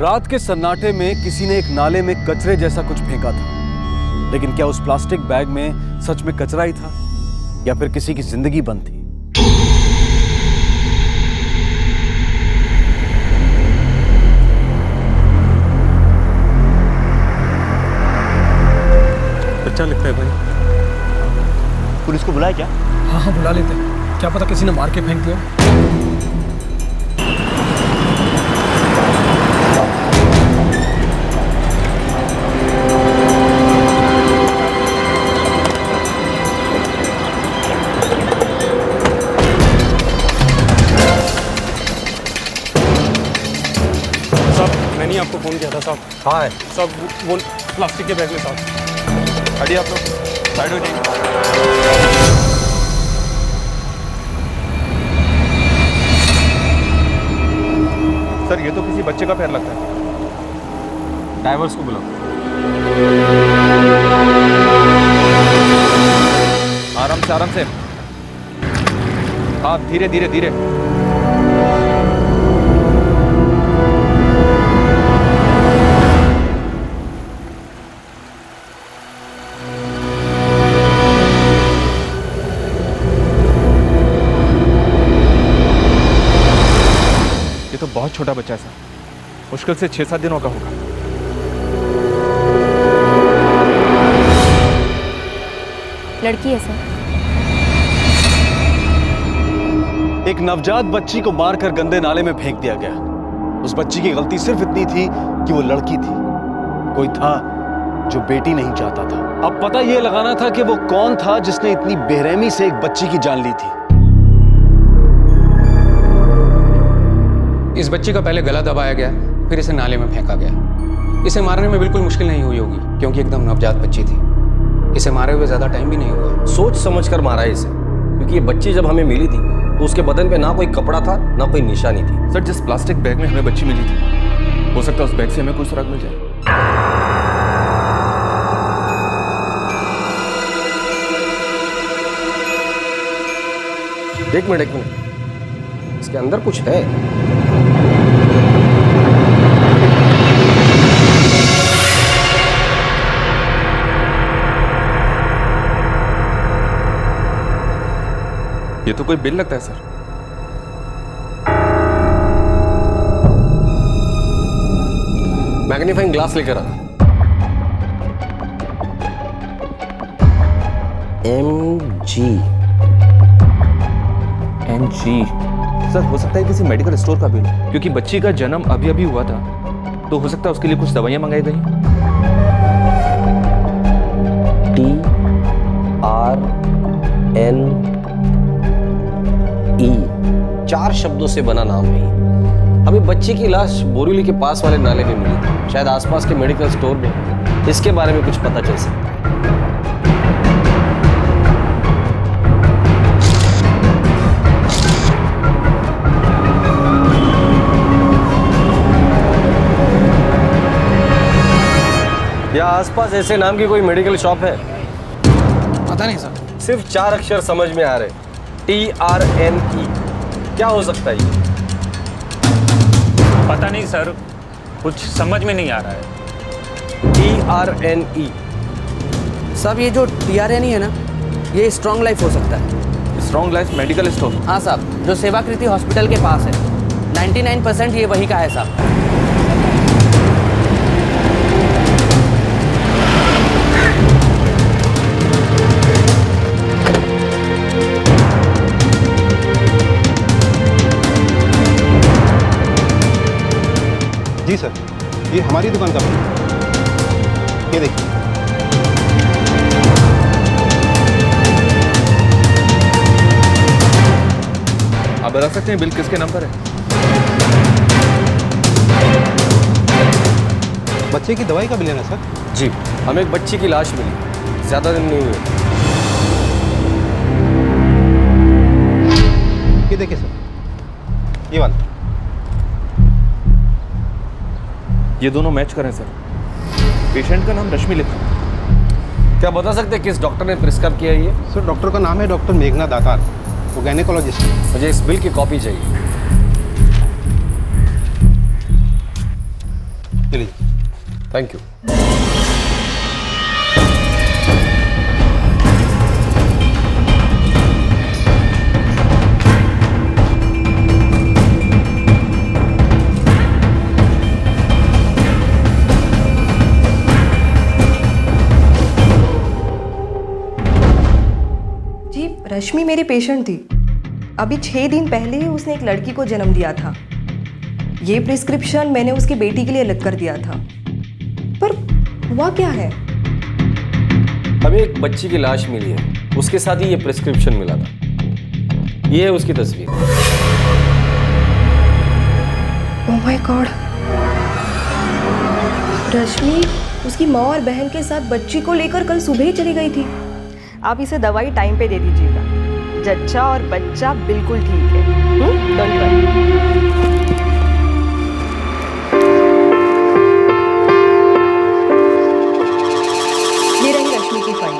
रात के सन्नाटे में किसी ने एक नाले में कचरे जैसा कुछ फेंका था, लेकिन क्या उस प्लास्टिक बैग में सच में कचरा ही था या फिर किसी की जिंदगी बंद थी? अच्छा लगता है भाई। पुलिस को बुलाया क्या? हाँ बुला लेते हैं, क्या पता किसी ने मार के फेंक दिया। साहब मैंने आपको फोन किया था साहब। हाँ है साहब वो प्लास्टिक के बैग में साहब। हटिए आप लोग, साइड हो जाइए। सर ये तो किसी बच्चे का पैर लगता है। ड्राइवर्स को बुलाओ। आराम से। हाँ धीरे धीरे धीरे। ये तो बहुत छोटा बच्चा है सर, मुश्किल से 6-7 दिनों का होगा। लड़की है सर। एक नवजात बच्ची को मारकर गंदे नाले में फेंक दिया गया। उस बच्ची की गलती सिर्फ इतनी थी कि वो लड़की थी। कोई था जो बेटी नहीं चाहता था। अब पता यह लगाना था कि वो कौन था जिसने इतनी बेरहमी से एक बच्ची की जान ली थी। इस बच्ची का पहले गला दबाया गया, फिर इसे नाले में फेंका गया। इसे मारने में बिल्कुल मुश्किल नहीं हुई होगी, क्योंकि एकदम नवजात बच्ची थी। इसे मारे हुए ज्यादा टाइम भी नहीं हुआ। सोच समझ कर मारा है इसे, क्योंकि ये बच्ची जब हमें मिली थी तो उसके बदन पे ना कोई कपड़ा था ना कोई निशानी थी। सर जिस प्लास्टिक बैग में हमें बच्ची मिली थी, हो सकता है उस बैग से हमें कोई सुराग मिल जाए। एक मिनट, इसके अंदर कुछ है। ये तो कोई बिल लगता है सर। मैग्नीफाइंग ग्लास लेकर आ। NG सर, हो सकता है किसी मेडिकल स्टोर का बिल हो, क्योंकि बच्ची का जन्म अभी अभी हुआ था, तो हो सकता है उसके लिए कुछ दवाइयां मंगाई गई। TRNE 4 शब्दों से बना नाम है। हमें बच्ची की लाश बोरीवली के पास वाले नाले में मिली थी। शायद आसपास के मेडिकल स्टोर में इसके बारे में कुछ पता चल सकता है। या आसपास ऐसे नाम की कोई मेडिकल शॉप है? पता नहीं सर। सिर्फ 4 अक्षर समझ में आ रहे। TRNE क्या हो सकता है ये? पता नहीं सर, कुछ समझ में नहीं आ रहा है। TRNE साहब ये जो TRNE है ना, ये स्ट्रॉन्ग लाइफ हो सकता है। Strong life medical store? हाँ साहब, जो सेवाकृति हॉस्पिटल के पास है। 99% ये वही का है साहब। जी सर, ये हमारी दुकान का बिल है। ये देखिए। आप बता सकते हैं बिल किसके नाम पर है? बच्चे की दवाई का बिल है ना सर? जी, हमें एक बच्ची की लाश मिली, ज्यादा दिन नहीं हुए। ये देखिए सर, ये वाला। ये दोनों मैच करें सर। पेशेंट का नाम रश्मि लिखा। क्या बता सकते हैं किस डॉक्टर ने प्रिस्क्राइब किया ये? सर डॉक्टर का नाम है डॉक्टर मेघना दातार, वो गायनेकोलॉजिस्ट है। मुझे इस बिल की कॉपी चाहिए। चलिए। Thank you. जी, रश्मि मेरी पेशेंट थी। अभी 6 दिन पहले ही उसने एक लड़की को जन्म दिया था। ये प्रिस्क्रिप्शन मैंने उसकी बेटी के लिए लिख कर दिया था, पर हुआ क्या है? हमें एक बच्ची की लाश मिली है, उसके साथ ही ये प्रिस्क्रिप्शन मिला था। ये है उसकी तस्वीर। ओह माय गॉड, रश्मि उसकी माँ और बहन के साथ बच्ची को लेकर कल सुबह ही चली गई थी। आप इसे दवाई टाइम पे दे दीजिएगा। जच्चा और बच्चा बिल्कुल ठीक है। Don't worry. ये रही रश्मि की फाइल।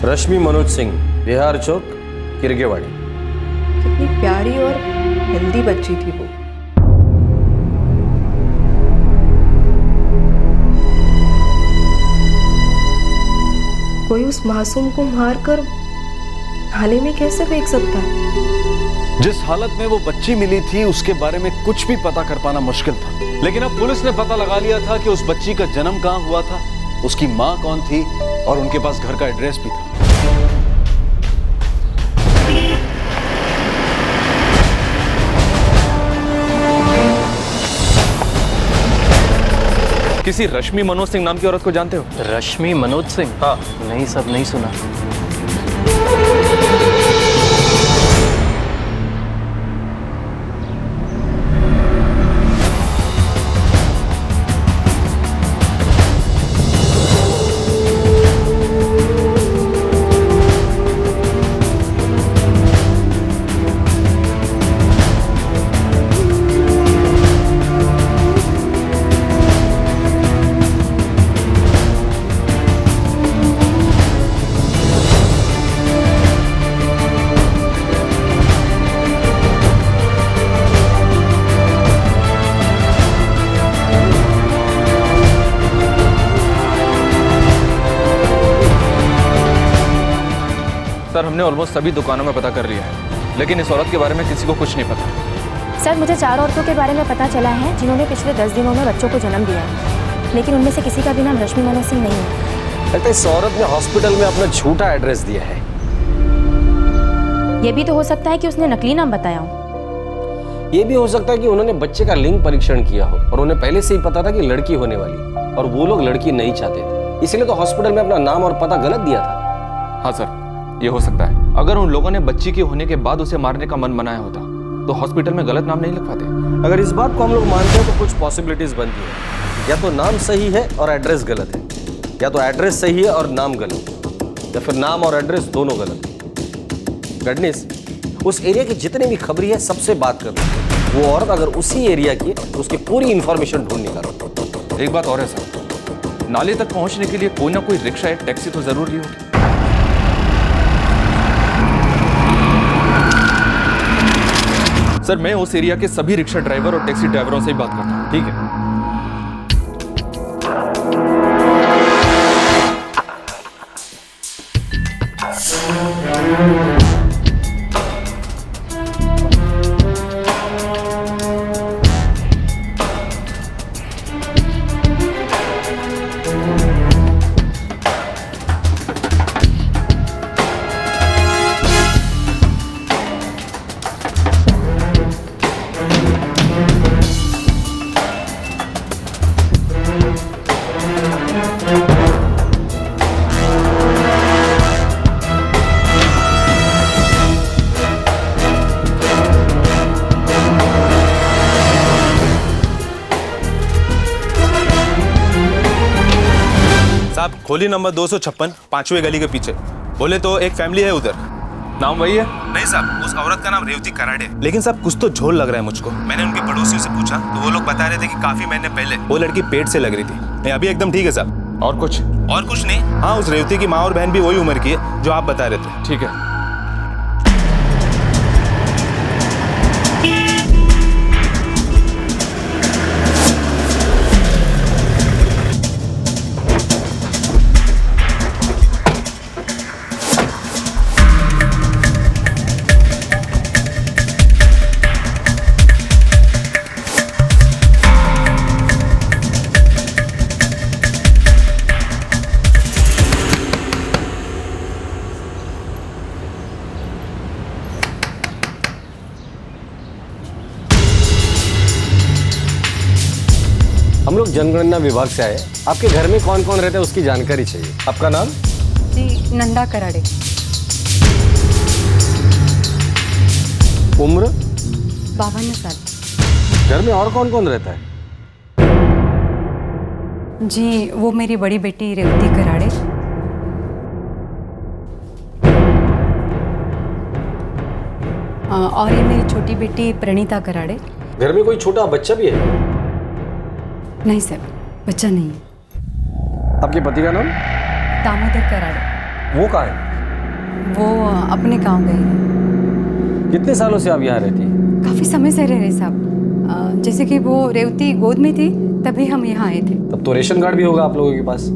रश्मि मनोज सिंह, बिहार चौक, किरगेवाड़ी। कितनी प्यारी और हेल्दी बच्ची थी वो। कोई उस मासूम को मारकर नाले में कैसे फेंक सकता है? जिस हालत में वो बच्ची मिली थी उसके बारे में कुछ भी पता कर पाना मुश्किल था, लेकिन अब पुलिस ने पता लगा लिया था कि उस बच्ची का जन्म कहां हुआ था, उसकी मां कौन थी और उनके पास घर का एड्रेस भी था। किसी रश्मि मनोज सिंह नाम की औरत को जानते हो? रश्मि मनोज सिंह? हाँ। नहीं सर, नहीं सुना। सर, हमने ऑलमोस्ट सभी दुकानों में पता कर लिया है, लेकिन इस औरत के बारे में किसी को कुछ नहीं पता। सर, मुझे 4 औरतों के बारे में पता चला है जिन्होंने पिछले 10 दिनों में बच्चों को जन्म दिया है, लेकिन उनमें से किसी का भी नाम रश्मि मनोज सिंह नहीं है। लगता है इस औरत ने हॉस्पिटल में अपना झूठा एड्रेस दिया है। ये भी तो हो सकता है कि उसने नकली नाम बताया हो। ये भी हो सकता है कि उन्होंने बच्चे का लिंग परीक्षण किया हो और उन्हें पहले से ही पता था कि लड़की होने वाली, और वो लोग लड़की नहीं चाहते थे, इसलिए तो हॉस्पिटल में अपना नाम और पता गलत दिया था। हाँ सर, ये हो सकता है। अगर उन लोगों ने बच्ची के होने के बाद उसे मारने का मन बनाया होता तो हॉस्पिटल में गलत नाम नहीं लिखवाते। अगर इस बात को हम लोग मानते हैं तो कुछ पॉसिबिलिटीज बनती है। या तो नाम सही है और एड्रेस गलत है, या तो एड्रेस सही है और नाम गलत, या फिर नाम और एड्रेस दोनों गलत है। गडनेस, उस एरिया की जितने भी खबरी है सबसे बात कर लो। वो औरत अगर उसी एरिया की तो उसकी पूरी इंफॉर्मेशन ढूंढ निकालो। एक बात और है सर, नाले तक पहुंचने के लिए कोई ना कोई रिक्शा या टैक्सी तो जरूरी होगी। सर, मैं उस एरिया के सभी रिक्शा ड्राइवर और टैक्सी ड्राइवरों से ही बात करता हूँ। ठीक है। खोली नंबर 256, 5वीं गली के पीछे। बोले तो एक फैमिली है उधर। नाम वही है? नहीं साहब, उस औरत का नाम रेवती कराड़े, लेकिन साहब कुछ तो झोल लग रहा है मुझको। मैंने उनके पड़ोसियों से पूछा तो वो लोग बता रहे थे कि काफी महीने पहले वो लड़की पेट से लग रही थी। नहीं, अभी एकदम ठीक है साहब। और कुछ? और कुछ नहीं। हाँ, उस रेवती की माँ और बहन भी वही उम्र की है जो आप बता रहे थे। ठीक है। हम लोग जनगणना विभाग से आए। आपके घर में कौन कौन रहता है उसकी जानकारी चाहिए। आपका नाम? जी नंदा कराड़े। उम्र? 52 साल। घर में और कौन कौन रहता है? जी वो मेरी बड़ी बेटी रेवती कराड़े, और ये मेरी छोटी बेटी प्रणीता कराड़े। घर में कोई छोटा बच्चा भी है? नहीं सर, बच्चा नहीं है। आपके पति का नाम? दामोदर कराड़े। वो कहाँ है? वो अपने गांव गए हैं। कितने सालों से आप यहाँ रहती हैं? काफ़ी समय से रह रहे साहब। जैसे कि वो रेवती गोद में थी तभी हम यहाँ आए थे। तब तो रेशन कार्ड भी होगा आप लोगों के पास?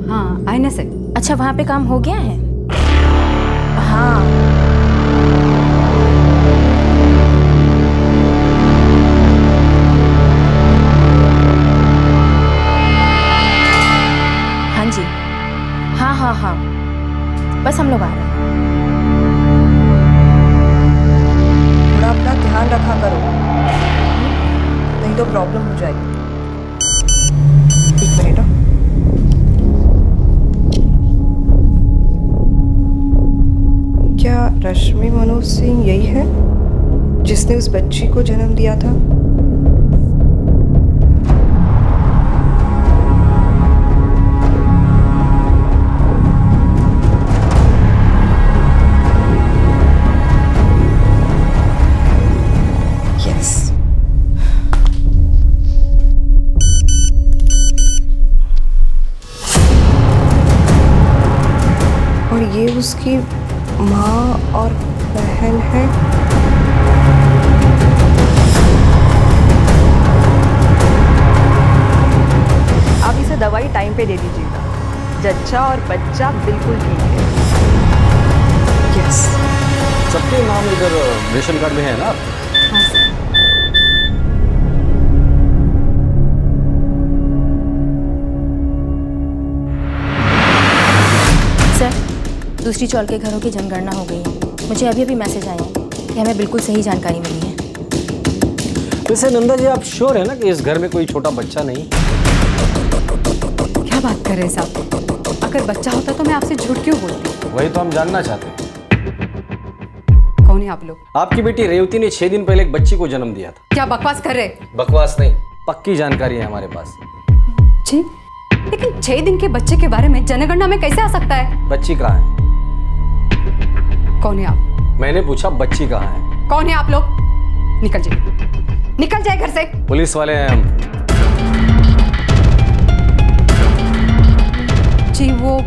हाँ आए ना सर। अच्छा वहाँ पे काम हो गया है? हाँ हाँ जी, हाँ, बस हम लोग आ रहे हैं। थोड़ा अपना ध्यान रखा करो, नहीं तो प्रॉब्लम हो जाएगी। एक मिनट। क्या रश्मि मनोज सिंह यही है जिसने उस बच्ची को जन्म दिया था? और ये उसकी माँ और बहन है। आप इसे दवाई टाइम पे दे दीजिएगा। जच्चा और बच्चा बिल्कुल ठीक है। यस। सबके नाम इधर रेशन कार्ड में है ना? हाँ सर। दूसरी चौल के घरों की जनगणना हो गई है। मुझे अभी अभी मैसेज आया है कि हमें बिल्कुल सही जानकारी मिली है। वैसे नंदा जी आप श्योर है ना कि इस घर में कोई छोटा बच्चा नहीं? क्या बात कर रहे हैं साहब? अगर बच्चा होता तो मैं आपसे झूठ क्यों बोलती? वही तो हम जानना चाहते हैं। कौन है आप लोग? आपकी बेटी रेवती ने 6 दिन पहले एक बच्ची को जन्म दिया था। क्या बकवास कर रहे? बकवास नहीं, पक्की जानकारी है हमारे पास। जी लेकिन 6 दिन के बच्चे के बारे में जनगणना में कैसे आ सकता है? बच्ची कहाँ है? कौन है आप? मैंने पूछा बच्ची कहाँ है? कौन है आप लोग? निकल जाए घर से। पुलिस वाले हैं हम। जी वो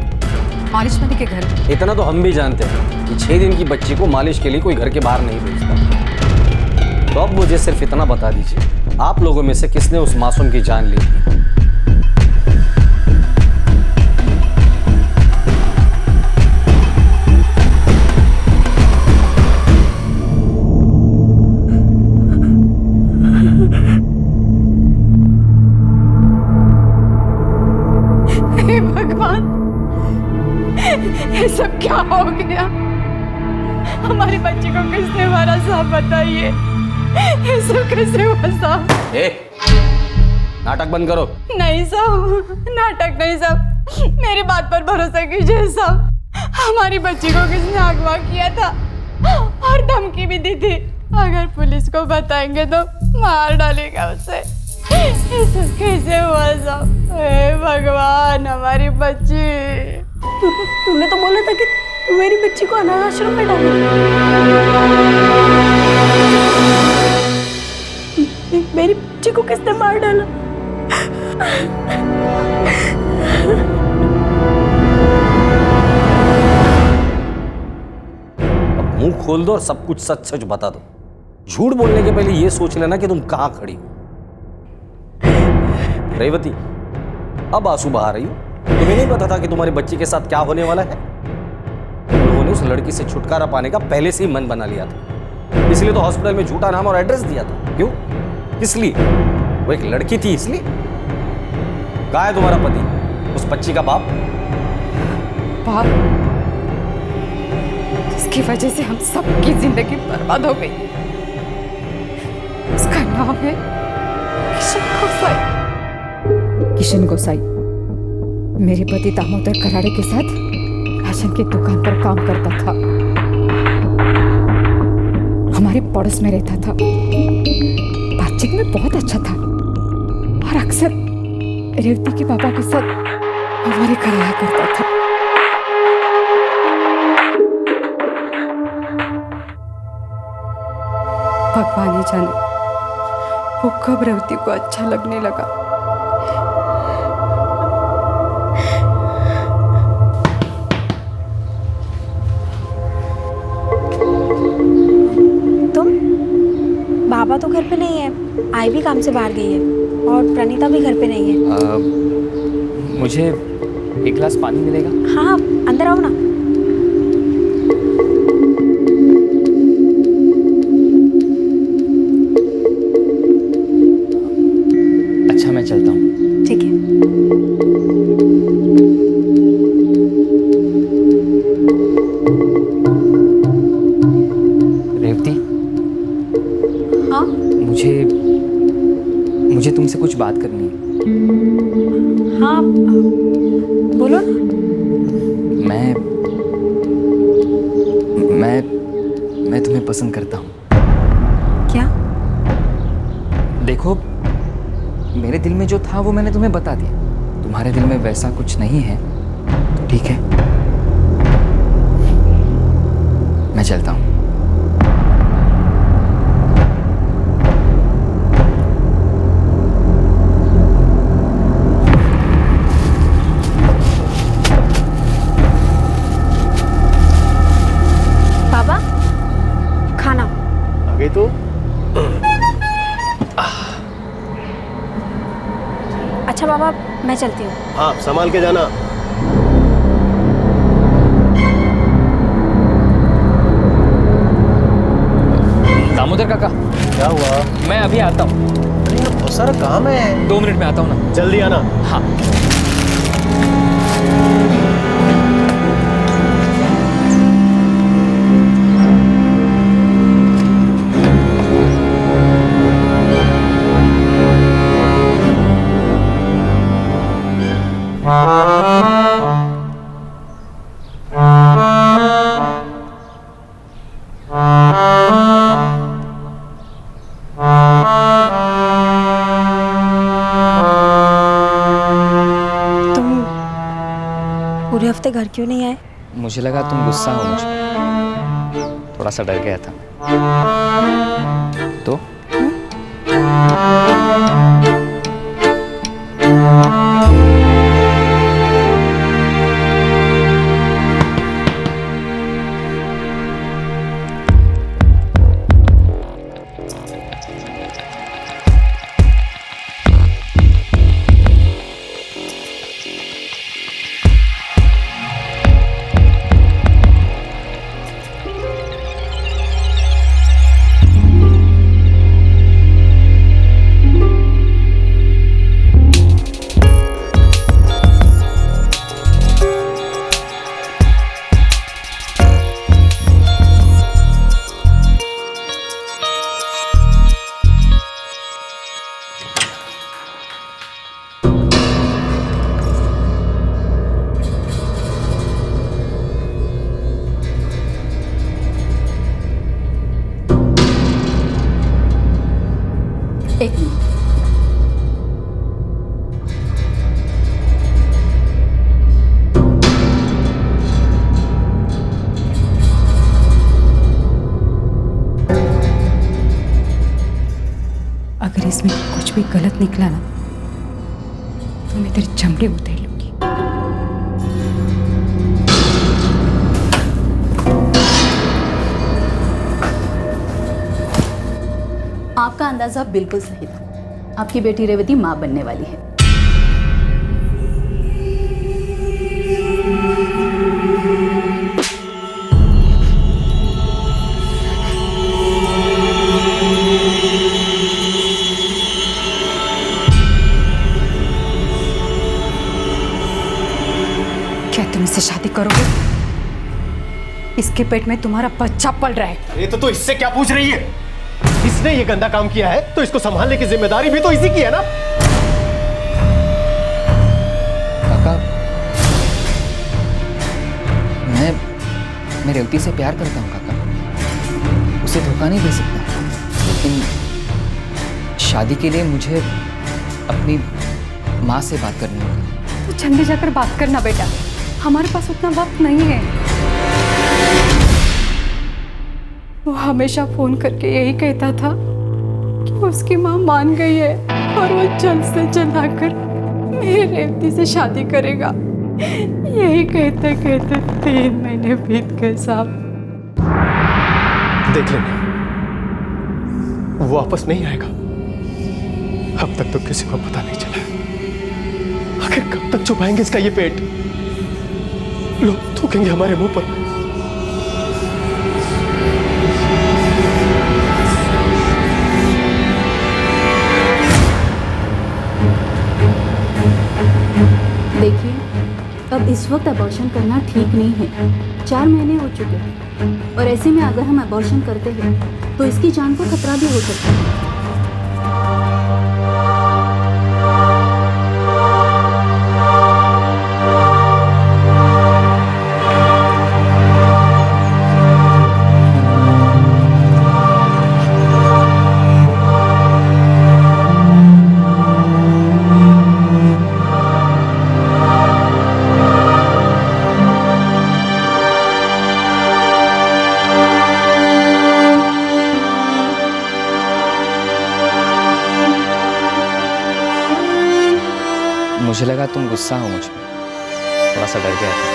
मालिश वाले के घर। इतना तो हम भी जानते हैं कि 6 दिन की बच्ची को मालिश के लिए कोई घर के बाहर नहीं भेजता। तो अब मुझे सिर्फ इतना बता दीजिए, आप लोगों में से किसने उस मासूम की जान ली थी? भगवान, ये सब क्या हो गया? हमारी बच्ची को किसने मारा साहब बताइए? ये सब कैसे हुआ साहब? नाटक बंद करो। नहीं साहब, नाटक नहीं साहब, मेरी बात पर भरोसा कीजिए साहब। हमारी बच्ची को किसने अगवा किया था और धमकी भी दी थी, अगर पुलिस को बताएंगे तो मार डालेगा उसे। ये सब कैसे हुआ साहब? हे भगवान, हमारी बच्ची। तूने तो बोला था कि मेरी बच्ची को अनाथ आश्रम में डालेगी। मेरी बच्ची को किसने मार डाला? अब मुंह खोल दो और सब कुछ सच सच बता दो। झूठ बोलने के पहले ये सोच लेना कि तुम कहां खड़ी हो। रेवती, अब आंसू बहा रही हो? तुम्हें नहीं पता था कि तुम्हारी बच्ची के साथ क्या होने वाला है? तुम लोगों ने उस लड़की से छुटकारा पाने का पहले से ही मन बना लिया था, इसलिए तो हॉस्पिटल में झूठा नाम और एड्रेस दिया था। क्यों? किस लिए? वो एक लड़की थी इसलिए? कहाँ है तुम्हारा पति, उस बच्ची का बाप? बाप जिसकी वजह से हम सबकी जिंदगी बर्बाद हो गई, उसका नाम है किशन गोसाई। किशन गोसाई मेरे पति दामोदर कराड़े के साथ राशन की दुकान पर काम करता था। हमारे पड़ोस में रहता था। बातचीत में बहुत अच्छा था और अक्सर रेवती के पापा के साथ हमारे घर आया करता था। भगवान ही जाने वो कब रेवती को अच्छा लगने लगा। बाबा तो घर पे नहीं है, आई भी काम से बाहर गई है और प्रणीता भी घर पे नहीं है। मुझे एक गिलास पानी मिलेगा? हाँ, अंदर आओ ना। अच्छा, मैं चलता हूँ। ठीक है। रेवती, हाँ? मुझे तुमसे कुछ बात करनी है। हाँ, बोलो ना। मैं तुम्हें पसंद करता हूँ। क्या? देखो, मेरे दिल में जो था वो मैंने तुम्हें बता दिया। तुम्हारे दिल में वैसा कुछ नहीं है तो ठीक है, मैं चलता हूँ। पापा, खाना आ गई तो? अच्छा बाबा, मैं चलती हूँ। हाँ, संभाल के जाना। दामोदर काका, क्या हुआ? मैं अभी आता हूँ। बहुत सारा काम है। 2 मिनट में आता हूँ ना। जल्दी आना। हाँ। पूरे हफ्ते घर क्यों नहीं आए? मुझे लगा तुम गुस्सा हो मुझ पर, थोड़ा सा डर गया था। तो एक मिनट। अगर इसमें कुछ भी गलत निकला ना तो मैं तेरी चमड़ी उधेड़ लूंगी। आपका अंदाजा बिल्कुल सही था। आपकी बेटी रेवती मां बनने वाली है। क्या तुम इससे शादी करोगे? इसके पेट में तुम्हारा बच्चा पल रहा है। अरे तो इससे क्या पूछ रही है? इसने ये गंदा काम किया है तो इसको संभालने की जिम्मेदारी भी तो इसी की है ना। मैं रेवती से प्यार करता हूँ काका, उसे धोखा नहीं दे सकता, लेकिन शादी के लिए मुझे अपनी माँ से बात करनी होगी। तो जल्दी जाकर बात करना बेटा, हमारे पास उतना वक्त नहीं है। वो हमेशा फोन करके यही कहता था कि उसकी माँ मान गई है और वो जल्द से जल्द आकर मेरे रेवती से शादी करेगा। यही कहते कहते 3 महीने बीत गए साहब। देख लेना, वो वापस नहीं आएगा। अब तक तो किसी को पता नहीं चला। आखिर कब तक छुपाएंगे इसका ये पेट? लोग थूकेंगे हमारे मुंह पर। देखिए, अब इस वक्त अबॉर्शन करना ठीक नहीं है। 4 महीने हो चुके हैं और ऐसे में अगर हम अबॉर्शन करते हैं तो इसकी जान को खतरा भी हो सकता है। मुझे लगा तुम गुस्सा हो मुझ पे, थोड़ा सा डर गया था।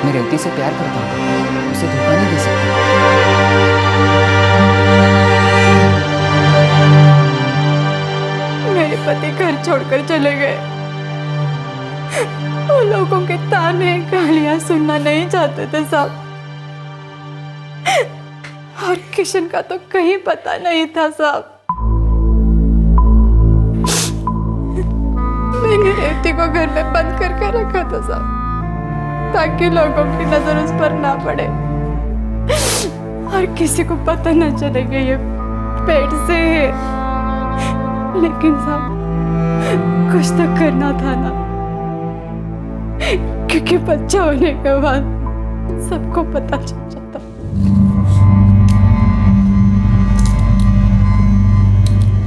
मैं रेवती से प्यार करता हूँ, उसे धोखा नहीं दे सकता। मेरे पति घर छोड़कर चले गए। वो लोगों के ताने गालियां सुनना नहीं चाहते थे साहब। और किशन का तो कहीं पता नहीं था साहब। मैंने रेवती को घर में बंद करके रखा था साहब, ताकि लोगों की नजर उस पर ना पड़े और किसी को पता न चले कि ये पेट से है। लेकिन साहब कुछ तो करना था ना, क्योंकि बच्चा होने के बाद सबको पता चल जाता।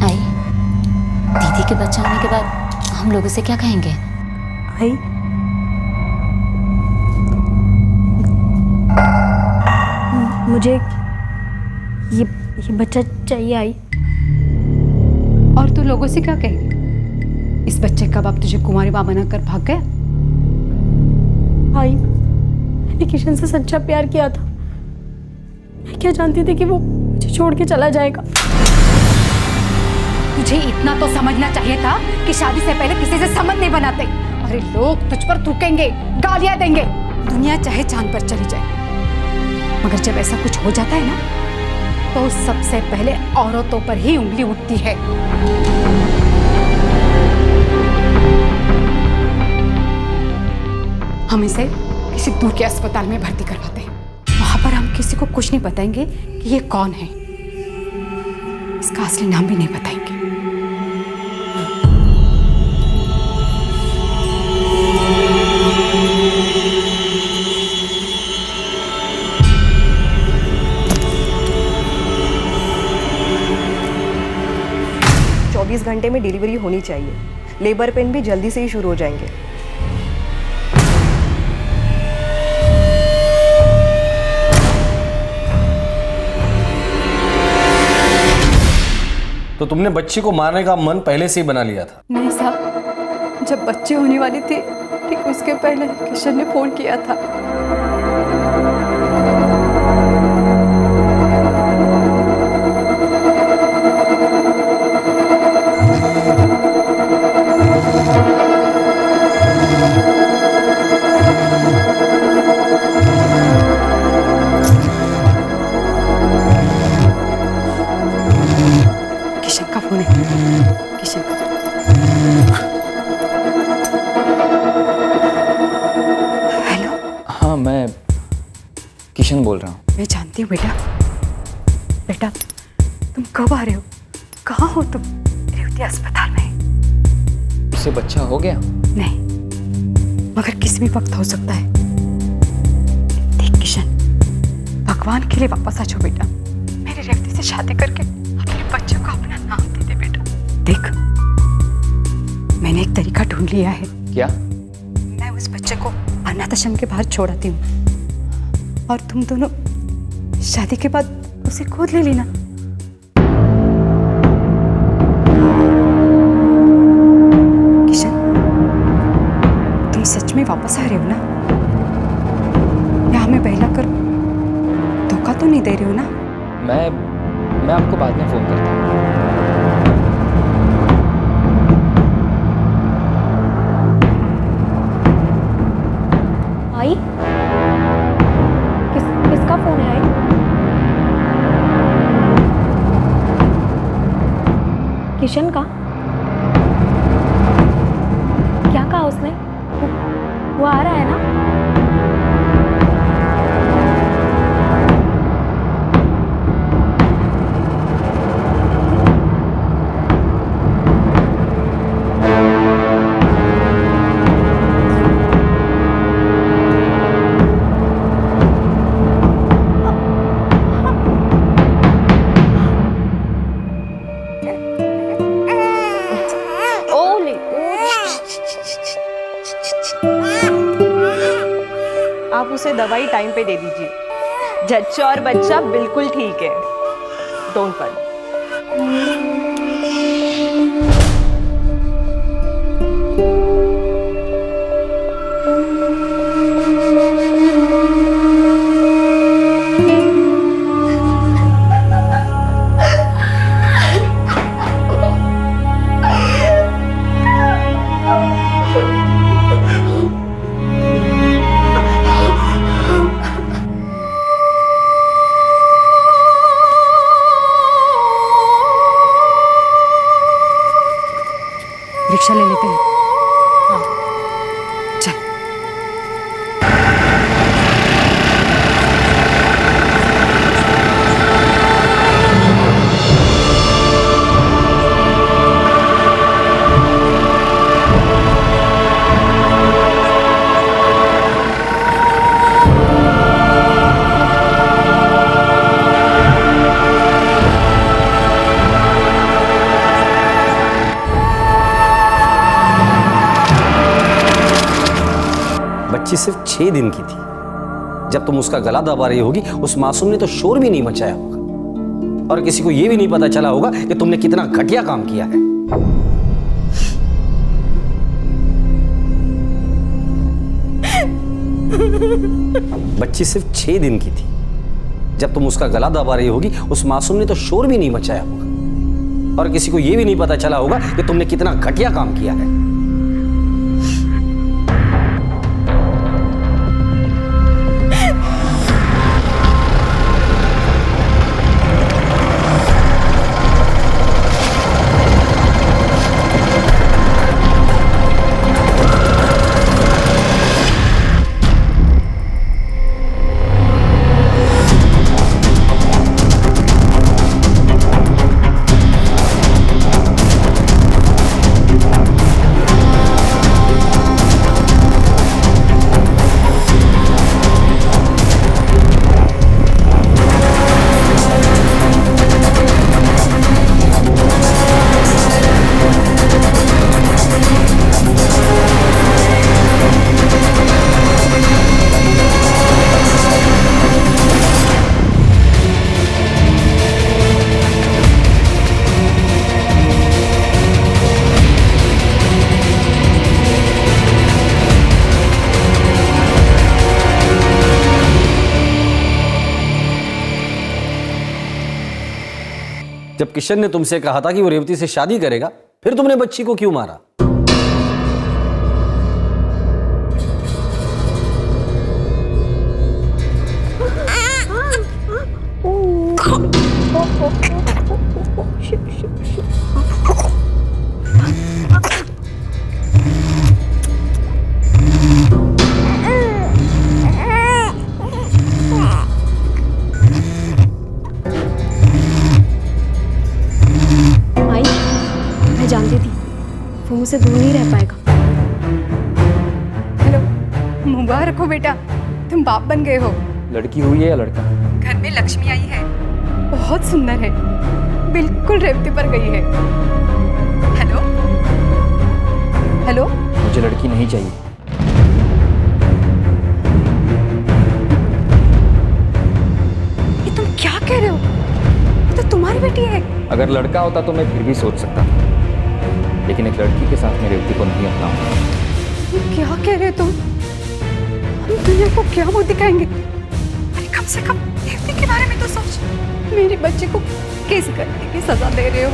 आई, दीदी के बच्चा होने के बाद हम लोग उसे क्या कहेंगे? आई, मुझे ये बच्चा चाहिए। आई, और तू लोगों से क्या कहेगी? इस बच्चे का बाप तुझे कुंवारी मां बनाकर भाग गया? आई, मैंने किशन से सच्चा प्यार किया था। मैं क्या जानती थी कि वो मुझे छोड़ के चला जाएगा। तुझे इतना तो समझना चाहिए था कि शादी से पहले किसी से संबंध नहीं बनाते। अरे लोग तुझ पर थूकेंगे, गालियां देंगे, दुनिया चाहे चांद पर चली जाए, मगर जब ऐसा कुछ हो जाता है ना, तो सबसे पहले औरतों पर ही उंगली उठती है। हम इसे किसी दूर के अस्पताल में भर्ती करवाते हैं। वहां पर हम किसी को कुछ नहीं बताएंगे कि ये कौन है, इसका असली नाम भी नहीं बताएंगे। 24 घंटे में डिलीवरी होनी चाहिए। लेबर पेन भी जल्दी से ही शुरू हो जाएंगे। तो तुमने बच्ची को मारने का मन पहले से ही बना लिया था? नहीं साहब, जब बच्चे होने वाली थी ठीक उसके पहले किशन ने फोन किया था। किशन का फोन है, किशन का। हेलो। हाँ, मैं किशन बोल रहा हूँ। मैं जानती हूँ बेटा। बेटा तुम कब आ रहे हो? कहाँ हो तुम? रेवती अस्पताल में। उसे बच्चा हो गया? नहीं, मगर किसी भी वक्त हो सकता है। देख किशन, भगवान के लिए वापस आ जाओ बेटा। मेरी रेवती से शादी करके अपने बच्चों को अपना नाम दे दे बेटा। देख, मैंने एक तरीका ढूंढ लिया है। क्या? मैं उस बच्चे को अनाथाश्रम के बाहर छोड़ आती हूँ और तुम दोनों शादी के बाद उसे गोद ले लेना। किशन, तुम सच में वापस आ रहे हो ना? या हमें बहला कर धोखा तो नहीं दे रहे हो ना? मैं आपको बाद में फोन करता हूँ। आई? किसका फोन है आई? किशन का? क्या कहा उसने? वो आ रहा है ना? आप उसे दवाई टाइम पे दे दीजिए। जच्चा और बच्चा बिल्कुल ठीक है। Don't worry. रिक्शा ले लेते हैं। हाँ, चल। बच्ची सिर्फ 6 दिन की थी। जब तुम उसका गला दबा रही होगी, उस मासूम ने तो शोर भी नहीं मचाया होगा और किसी को यह भी नहीं पता चला होगा कि तुमने कितना घटिया काम किया है। बच्ची सिर्फ 6 दिन की थी। जब तुम उसका गला दबा रही होगी, उस मासूम ने तो शोर भी नहीं मचाया होगा और किसी को यह भी नहीं पता चला होगा कि तुमने कितना घटिया काम किया है। जब किशन ने तुमसे कहा था कि वो रेवती से शादी करेगा, फिर तुमने बच्ची को क्यों मारा? जानती थी वो मुझसे दूर नहीं रह पाएगा। हेलो, मुबारक हो बेटा, तुम बाप बन गए हो। लड़की हुई है या लड़का? घर में लक्ष्मी आई है, बहुत सुंदर है, बिल्कुल रेवती पर गई है। हेलो हेलो, मुझे लड़की नहीं चाहिए। ये तुम क्या कह रहे हो? ये तो तुम्हारी बेटी है। अगर लड़का होता तो मैं फिर भी सोच सकता था, लेकिन एक लड़की के साथ मैं रेवती को नहीं अपनाऊंगा। क्या कह रहे हो तुम? हम दुनिया को क्या मुंह दिखाएंगे? अरे कम से कम रेवती के बारे में तो सोच। मेरी बच्ची को केस करने की सजा दे रहे हो।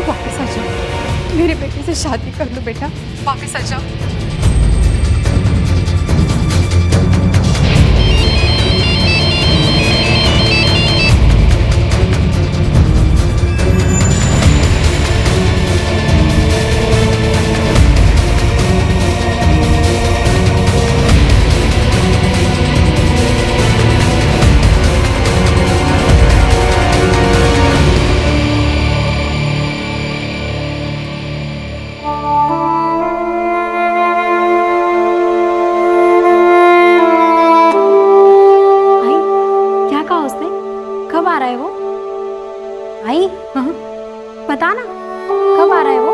वापस आ जाओ, मेरी बेटी से शादी कर लो बेटा, वापस आ जाओ। बता ना, कब आ रहा है वो?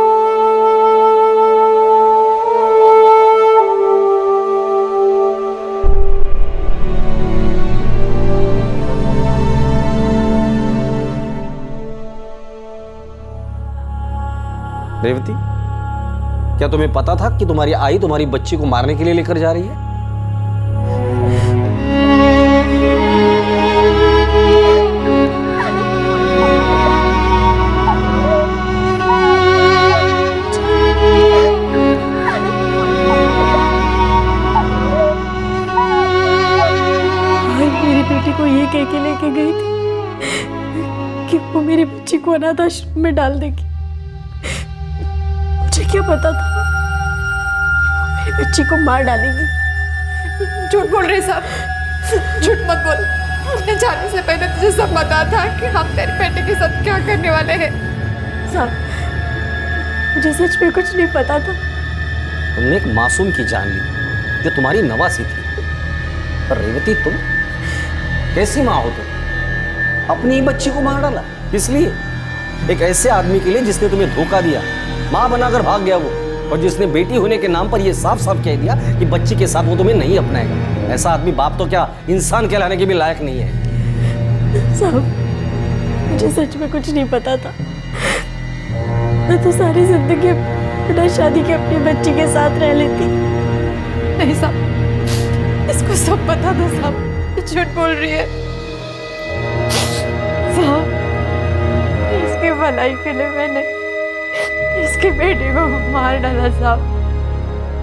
रेवती, क्या तुम्हें पता था कि तुम्हारी आई तुम्हारी बच्ची को मारने के लिए लेकर जा रही है? को ये कह के लेके गई थी कि वो मेरी बच्ची को अनाथ आश्रम में डाल देगी। मुझे क्या पता था कि वो मेरी बच्ची को मार डालेगी। झूठ बोल रहे साहब, झूठ मत बोल। हमने जाने से पहले तुझे सब पता था कि हम तेरे बेटे के साथ क्या करने वाले हैं। साहब, मुझे सच में कुछ नहीं पता था। तुमने एक मासूम की जान ली जो तुम्हारी नवासी थी। पर रेवती, तुम कैसी माँ हो? तुम अपनी ही बच्ची को मार डाला, इसलिए एक ऐसे आदमी के लिए जिसने तुम्हें धोखा दिया, माँ बनाकर भाग गया वो, और जिसने बेटी होने के नाम पर यह साफ साफ कह दिया कि बच्ची के साथ वो तुम्हें नहीं अपनाएगा। ऐसा आदमी बाप तो क्या इंसान कहलाने के भी लायक नहीं है। साहब, मुझे सच में कुछ नहीं पता था। मैं तो सारी जिंदगी बिना शादी के अपनी बच्ची के साथ रह लेती। नहीं साहब, इसको सब पता था साहब, झूठ बोल रही है। साहब, इसके भलाई के लिए मैंने इसके बेटे को मार डाला साहब।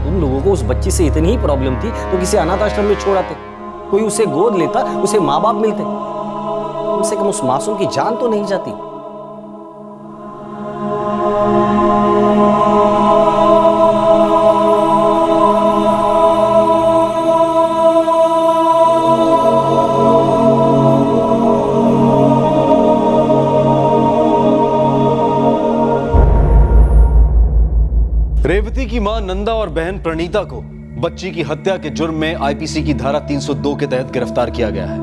तुम लोगों को उस बच्ची से इतनी ही प्रॉब्लम थी तो किसी अनाथ आश्रम में छोड़ आते, कोई उसे गोद लेता, उसे माँ बाप मिलते, कम से कम उस मासूम की जान तो नहीं जाती। रेवती की मां नंदा और बहन प्रणीता को बच्ची की हत्या के जुर्म में आईपीसी की धारा 302 के तहत गिरफ्तार किया गया है।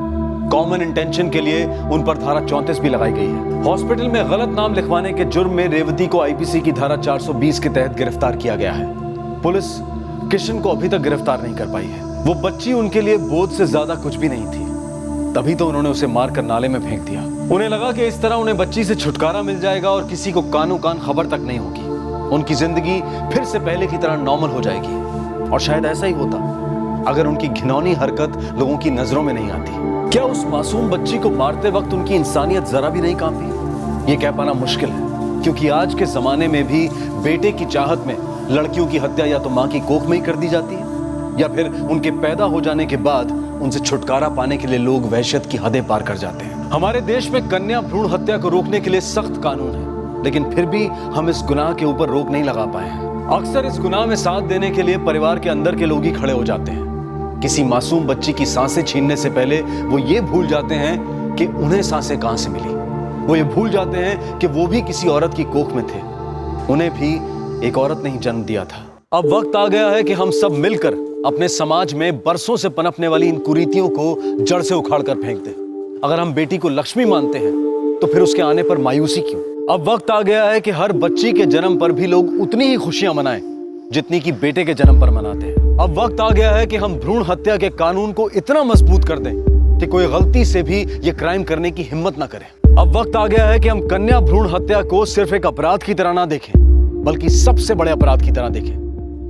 कॉमन इंटेंशन के लिए उन पर धारा 34 भी लगाई गई है। हॉस्पिटल में गलत नाम लिखवाने के जुर्म में रेवती को आईपीसी की धारा 420 के तहत गिरफ्तार किया गया है। पुलिस किशन को अभी तक गिरफ्तार नहीं कर पाई है। वो बच्ची उनके लिए बोझ से ज्यादा कुछ भी नहीं थी, तभी तो उन्होंने उसे मारकर नाले में फेंक दिया। उन्हें लगा कि इस तरह उन्हें बच्ची से छुटकारा मिल जाएगा और किसी को कानो कान खबर तक नहीं होगी। उनकी जिंदगी फिर से पहले की तरह नॉर्मल हो जाएगी। और शायद ऐसा ही होता अगर उनकी घिनौनी हरकत लोगों की नजरों में नहीं आती। क्या उस मासूम बच्ची को मारते वक्त उनकी इंसानियत जरा भी नहीं कांपी? ये कह पाना मुश्किल है, क्योंकि आज के जमाने में भी बेटे की चाहत में लड़कियों की हत्या या तो माँ की कोख में ही कर दी जाती है, या फिर उनके पैदा हो जाने के बाद उनसे छुटकारा पाने के लिए लोग वहशत की हदें पार कर जाते हैं। हमारे देश में कन्या भ्रूण हत्या को रोकने के लिए सख्त कानून है, लेकिन फिर भी हम इस गुनाह के ऊपर रोक नहीं लगा पाए हैं। अक्सर इस गुनाह में साथ देने के लिए परिवार के अंदर के लोग ही खड़े हो जाते हैं। किसी मासूम बच्ची की सांसें छीनने से पहले वो ये भूल जाते हैं कि उन्हें सांसें कहां से मिली। वो ये भूल जाते हैं कि वो भी किसी औरत की कोख में थे, उन्हें भी एक औरत ने ही जन्म दिया था। अब वक्त आ गया है कि हम सब मिलकर अपने समाज में बरसों से पनपने वाली इन कुरीतियों को जड़ से उखाड़ कर फेंक दे। अगर हम बेटी को लक्ष्मी मानते हैं तो फिर उसके आने पर मायूसी क्यों? अब वक्त आ गया है कि हर बच्ची के जन्म पर भी लोग उतनी ही खुशियां मनाएं जितनी कि बेटे के जन्म पर मनाते हैं। अब वक्त आ गया है कि हम भ्रूण हत्या के कानून को इतना मजबूत कर दें कि कोई गलती से भी ये क्राइम करने की हिम्मत ना करे। अब वक्त आ गया है कि हम कन्या भ्रूण हत्या को सिर्फ एक अपराध की तरह ना देखें, बल्कि सबसे बड़े अपराध की तरह देखें,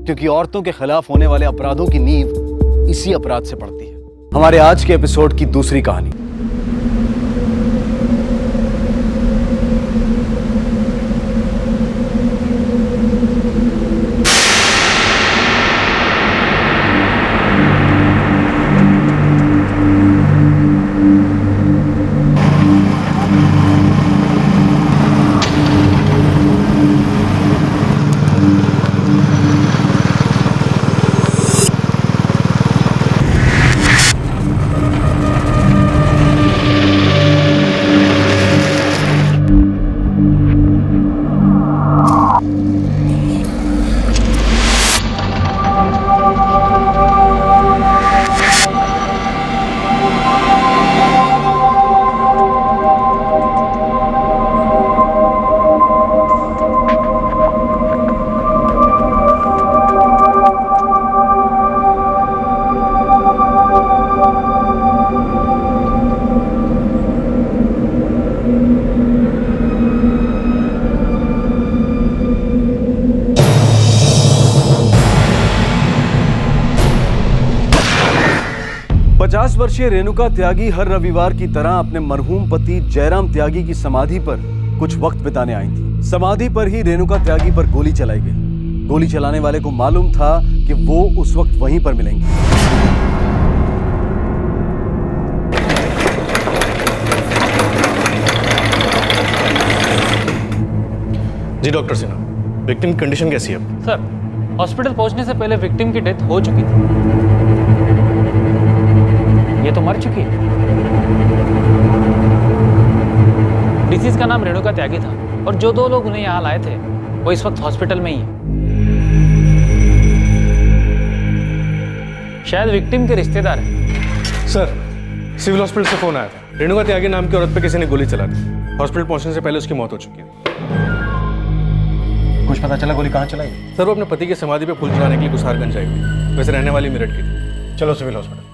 क्योंकि औरतों के खिलाफ होने वाले अपराधों की नींव इसी अपराध से पड़ती है। हमारे आज के एपिसोड की दूसरी कहानी। वर्षीय रेणुका त्यागी हर रविवार की तरह अपने मरहूम पति जयराम त्यागी की समाधि पर कुछ वक्त बिताने आई थी। समाधि पर ही रेणुका त्यागी पर गोली चलाई गई। गोली चलाने वाले को मालूम था कि वो उस वक्त वहीं पर मिलेंगे। जी डॉक्टर सिन्हा, विक्टिम की कंडीशन कैसी है? सर, हॉस्पिटल पहुंचने से पहले विक्टिम की डेथ हो चुकी थी। ये तो मर चुकी है। डिसीज का नाम रेणुका त्यागी था और जो दो लोग उन्हें यहाँ लाए थे वो इस वक्त हॉस्पिटल में ही है। शायद विक्टिम के रिश्तेदार हैं। सर, सिविल हॉस्पिटल से फोन आया था। रेणुका त्यागी नाम की औरत पे किसी ने गोली चला दी। हॉस्पिटल पहुंचने से पहले उसकी मौत हो चुकी है। कुछ पता चला गोली कहाँ चलाई? सर, वो अपने पति की समाधि पे फूल चढ़ाने के लिए कुसारगंज आई हुई। वैसे रहने वाली मेरठ की थी। चलो सिविल हॉस्पिटल।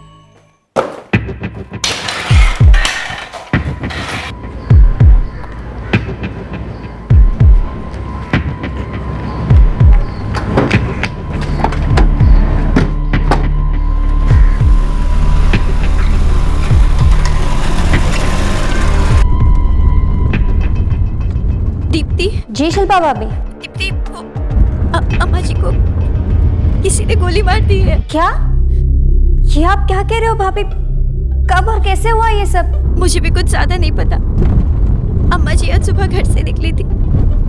जी शिल्पा भाभी। दीप्ति, वो अम्मा जी को किसी ने गोली मार दी है। क्या? ये आप क्या कह रहे हो भाभी? कब और कैसे हुआ ये सब? मुझे भी कुछ ज्यादा नहीं पता। अम्मा जी आज सुबह घर से निकली थी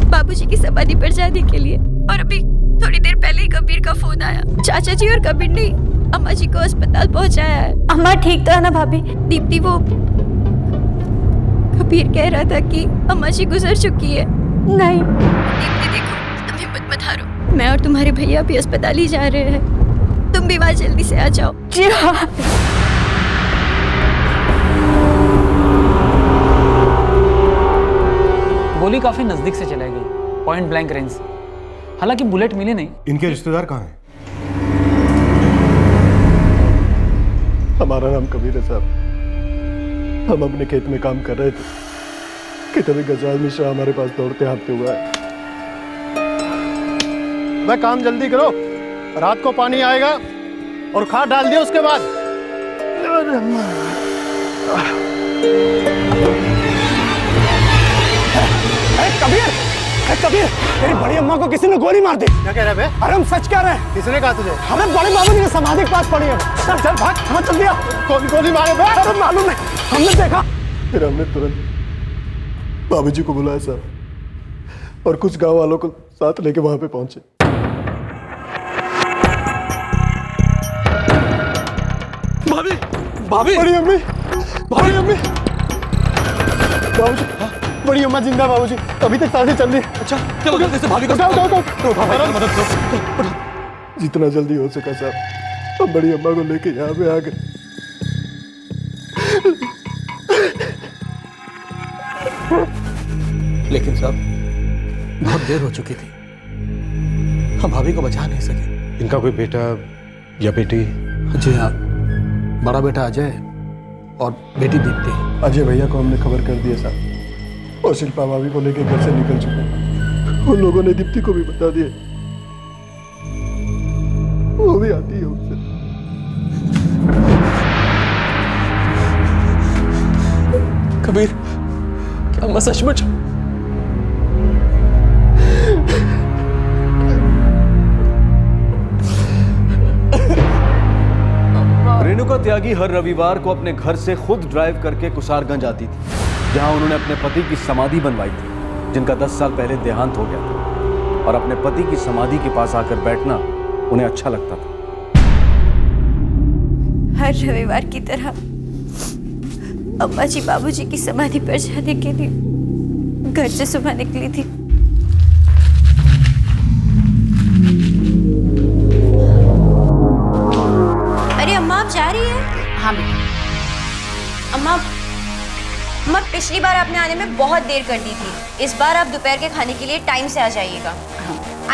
बाबूजी की समाधि पर जाने के लिए, और अभी थोड़ी देर पहले ही कबीर का फोन आया। चाचा जी और कबीर ने अम्मा जी को अस्पताल पहुंचाया है। अम्मा ठीक तो है ना भाभी? दीप्ति, वो कबीर कह रहा था कि अम्मा जी गुजर चुकी है। नहीं दीप्ति देखो, तुम हिम्मत मत हारो। मैं और तुम्हारे भैया भी अस्पताल ही जा रहे हैं। तुम भी वहाँ जल्दी से आ जाओ। जी हाँ। गोली काफी नजदीक से चलाई गई, पॉइंट ब्लैंक रेंज से। हालांकि बुलेट मिले नहीं। इनके रिश्तेदार कहाँ हैं? हमारा नाम कबीर है साहब। हम अपने खेत में काम कर रहे थे कि तभी गजराज मिश्रा हमारे पास दौड़ते हाँफते हुआ है। वह काम जल्दी करो, रात को पानी आएगा और खाद डाल दिया उसके बाद। कबीर, कबीर, तेरी बड़ी अम्मा को किसी ने गोली मार दी। क्या कह रहे हैं? अरे हम सच कह रहे हैं। किसने कहा तुझे? हमें बड़े बाबू जी समाधि के पास पड़ी है। चल चल भाग, मत जल्दी आ। कौन गोली मारे? अरे मालूम नहीं, हमने देखा। फिर हमने तुरंत बाबूजी को बुलाया साहब और कुछ गांव वालों को साथ लेके वहां पे पहुंचे। भाभी, भाभी, बड़ी अम्मी, बड़ी अम्मी, बाबूजी, बड़ी अम्मा जिंदा। बाबूजी अभी तक सांसें चल रही है। अच्छा चलो जल्दी से भाभी को उठाओ, उठाओ, उठाओ। जितना जल्दी हो सका साहब हम बड़ी अम्मा को लेके यहाँ पे आ गए। लेकिन साहब बहुत देर हो चुकी थी, हम भाभी को बचा नहीं सके। इनका कोई बेटा या बेटी? जी हाँ, बड़ा बेटा अजय और बेटी दीप्ति। अजय भैया को हमने खबर कर दिया साहब, और शिल्पा भाभी को लेके घर से निकल चुके। उन लोगों ने दीप्ति को भी बता दिया, वो भी आती है उनसे। कबीर, क्या मैं सचमुच? रेणुका त्यागी हर रविवार को अपने घर से खुद ड्राइव करके कुसारगंज आती थी, जहां उन्होंने अपने पति की समाधि बनवाई थी, जिनका 10 साल पहले देहांत हो गया था। और अपने पति की समाधि के पास आकर बैठना उन्हें अच्छा लगता था। हर रविवार की तरह अम्मा जी बाबूजी की समाधि पर जाने के लिए घर से सुबह निकली थी। अरे अम्मा, आप जा रही हैं? हाँ बेटा। अम्मा, पिछली बार आपने आने में बहुत देर कर दी थी। इस बार आप दोपहर के खाने के लिए टाइम से आ जाइएगा।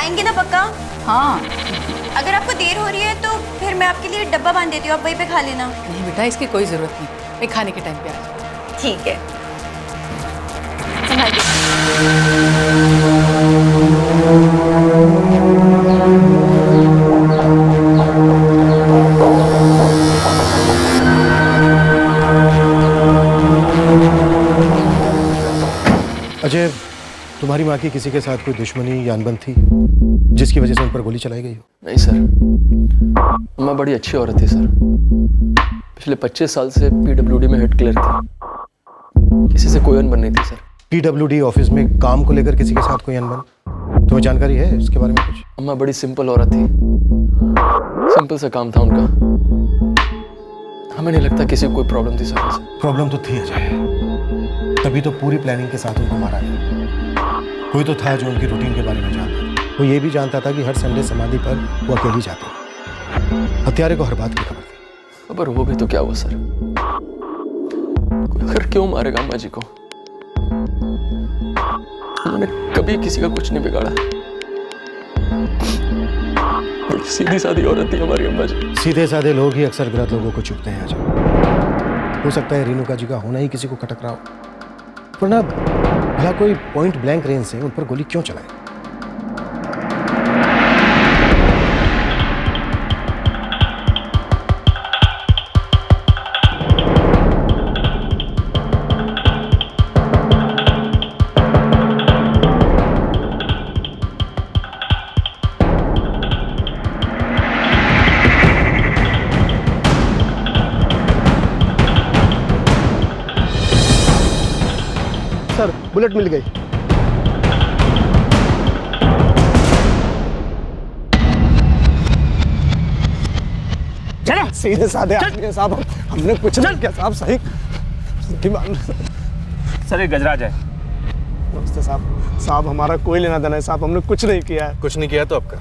आएंगे ना पक्का? हाँ। अगर आपको देर हो रही है तो फिर मैं आपके लिए डब्बा बांध देती हूँ, आप वहीं पे खा लेना। नहीं बेटा, इसकी कोई जरूरत नहीं, मैं खाने के टाइम पे आ जाऊँ। ठीक है। अजय, तुम्हारी माँ की किसी के साथ कोई दुश्मनी या अनबन थी जिसकी वजह से उन पर गोली चलाई गई हो? नहीं सर, अम्मा बड़ी अच्छी औरत थी सर। पिछले 25 साल से पीडब्ल्यूडी में हेड क्लर्क थी, किसी से कोई अनबन नहीं थी सर। पीडब्ल्यूडी ऑफिस में काम को लेकर किसी के साथ कोई अनबन? तुम्हें जानकारी है इसके बारे में कुछ? अम्मा बड़ी सिंपल औरत थी, सिंपल सा काम था उनका। हमें नहीं लगता किसी को कोई प्रॉब्लम थी सर। प्रॉब्लम तो थी अजय, तभी तो पूरी प्लानिंग के साथ उनको मारा गया। कोई तो था जो उनकी रूटीन के बारे में जानता था। वो ये भी जानता था कि हर संडे समाधि पर वो अकेली जाती। हत्यारे को हर बात की खबर थी। खबर हो भी तो क्या हुआ सर? आखिर क्यों मारेगा अम्मा जी को? उन्होंने कभी किसी का कुछ नहीं बिगाड़ा। बड़ी सीधी सादी औरत थी हमारी अम्मा जी। सीधे साधे लोग ही अक्सर गलत लोगों को चुपते हैं अजय। हो सकता है रेणुका जी का होना ही किसी को खटक रहा हो, वरना भला कोई पॉइंट ब्लैंक रेंज से उन पर गोली क्यों चलाए? सर, बुलेट मिल गई। चलो सीधे साधे आदमी हैं साहब, हमने कुछ नहीं किया साहब। सही सर, ये गजराज है। नमस्ते साहब। साहब, हमारा कोई लेना देना है साहब, हमने कुछ नहीं किया है। कुछ नहीं किया तो अब कर।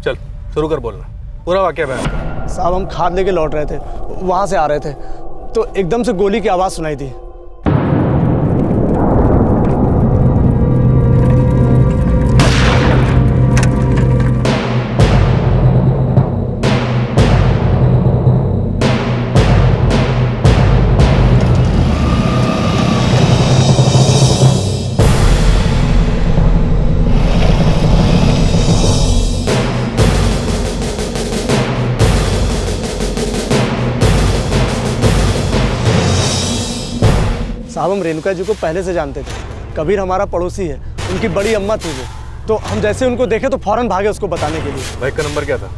चल शुरू कर बोलना, पूरा वाकया बयान कर। साहब, हम खाद लेके लौट रहे थे, वहां से आ रहे थे तो एकदम से गोली की आवाज सुनाई दी। साहब, हम रेणुका जी को पहले से जानते थे। कबीर हमारा पड़ोसी है, उनकी बड़ी अम्मा थी वो। तो हम जैसे उनको देखे तो फौरन भागे उसको बताने के लिए। बाइक का नंबर क्या था?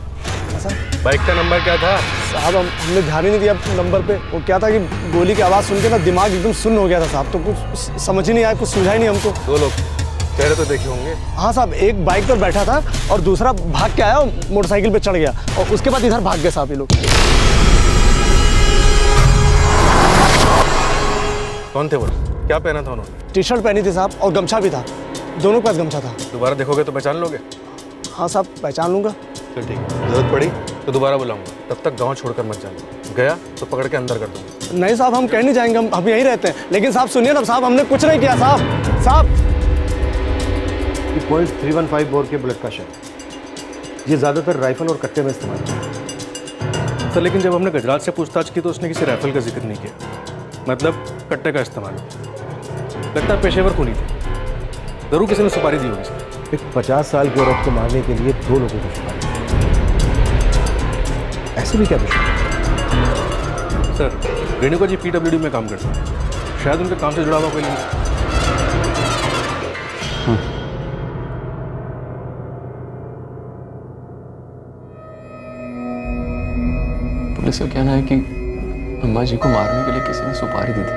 सर, बाइक का नंबर क्या था? साहब, हमने ध्यान ही नहीं दिया नंबर पे। वो क्या था कि गोली की आवाज़ सुन के ना दिमाग एकदम सुन्न हो गया था साहब, तो कुछ समझ ही नहीं आया, कुछ सुझा ही नहीं हमको। 2 लोग चेहरे तो देखे होंगे। हाँ साहब, एक बाइक पर बैठा था और दूसरा भाग के आया, मोटरसाइकिल पे चढ़ गया और उसके बाद इधर भाग गए साहब ये लोग। कौन थे वो? क्या पहना था उन्होंने? टी शर्ट पहनी थी साहब और गमछा भी था, दोनों के पास गमछा था। दोबारा देखोगे तो पहचान लोगे? हाँ साहब, पहचान लूंगा। चल ठीक है, जरूरत पड़ी तो दोबारा बुलाऊंगा, तब तक गांव छोड़कर मत जाना। गया तो पकड़ के अंदर कर दूंगा। नहीं साहब, हम कहीं नहीं जाएंगे, हम यहीं रहते हैं। लेकिन साहब सुनिए ना साहब, हमने कुछ नहीं किया साहब। साहब पॉइंट 315 बोर के बुलेट का शॉट, ये ज़्यादातर राइफल और कट्टे में इस्तेमाल होता है। सर लेकिन जब हमने गजराज से पूछताछ की तो उसने किसी राइफल का जिक्र नहीं किया, मतलब कट्टे का इस्तेमाल। लगता है पेशेवर खूनी थे, जरूर किसी ने सुपारी दी होगी सर। एक 50 साल की औरत को मारने के लिए 2 लोगों को सुपारी, ऐसे भी क्या दुश्मन? सर रेणुका जी PWD में काम करते हैं, शायद उनके काम से जुड़ा हुआ कोई नहीं। पुलिस का कहना है कि अम्मा जी को मारने के लिए किसी ने सुपारी दी थी।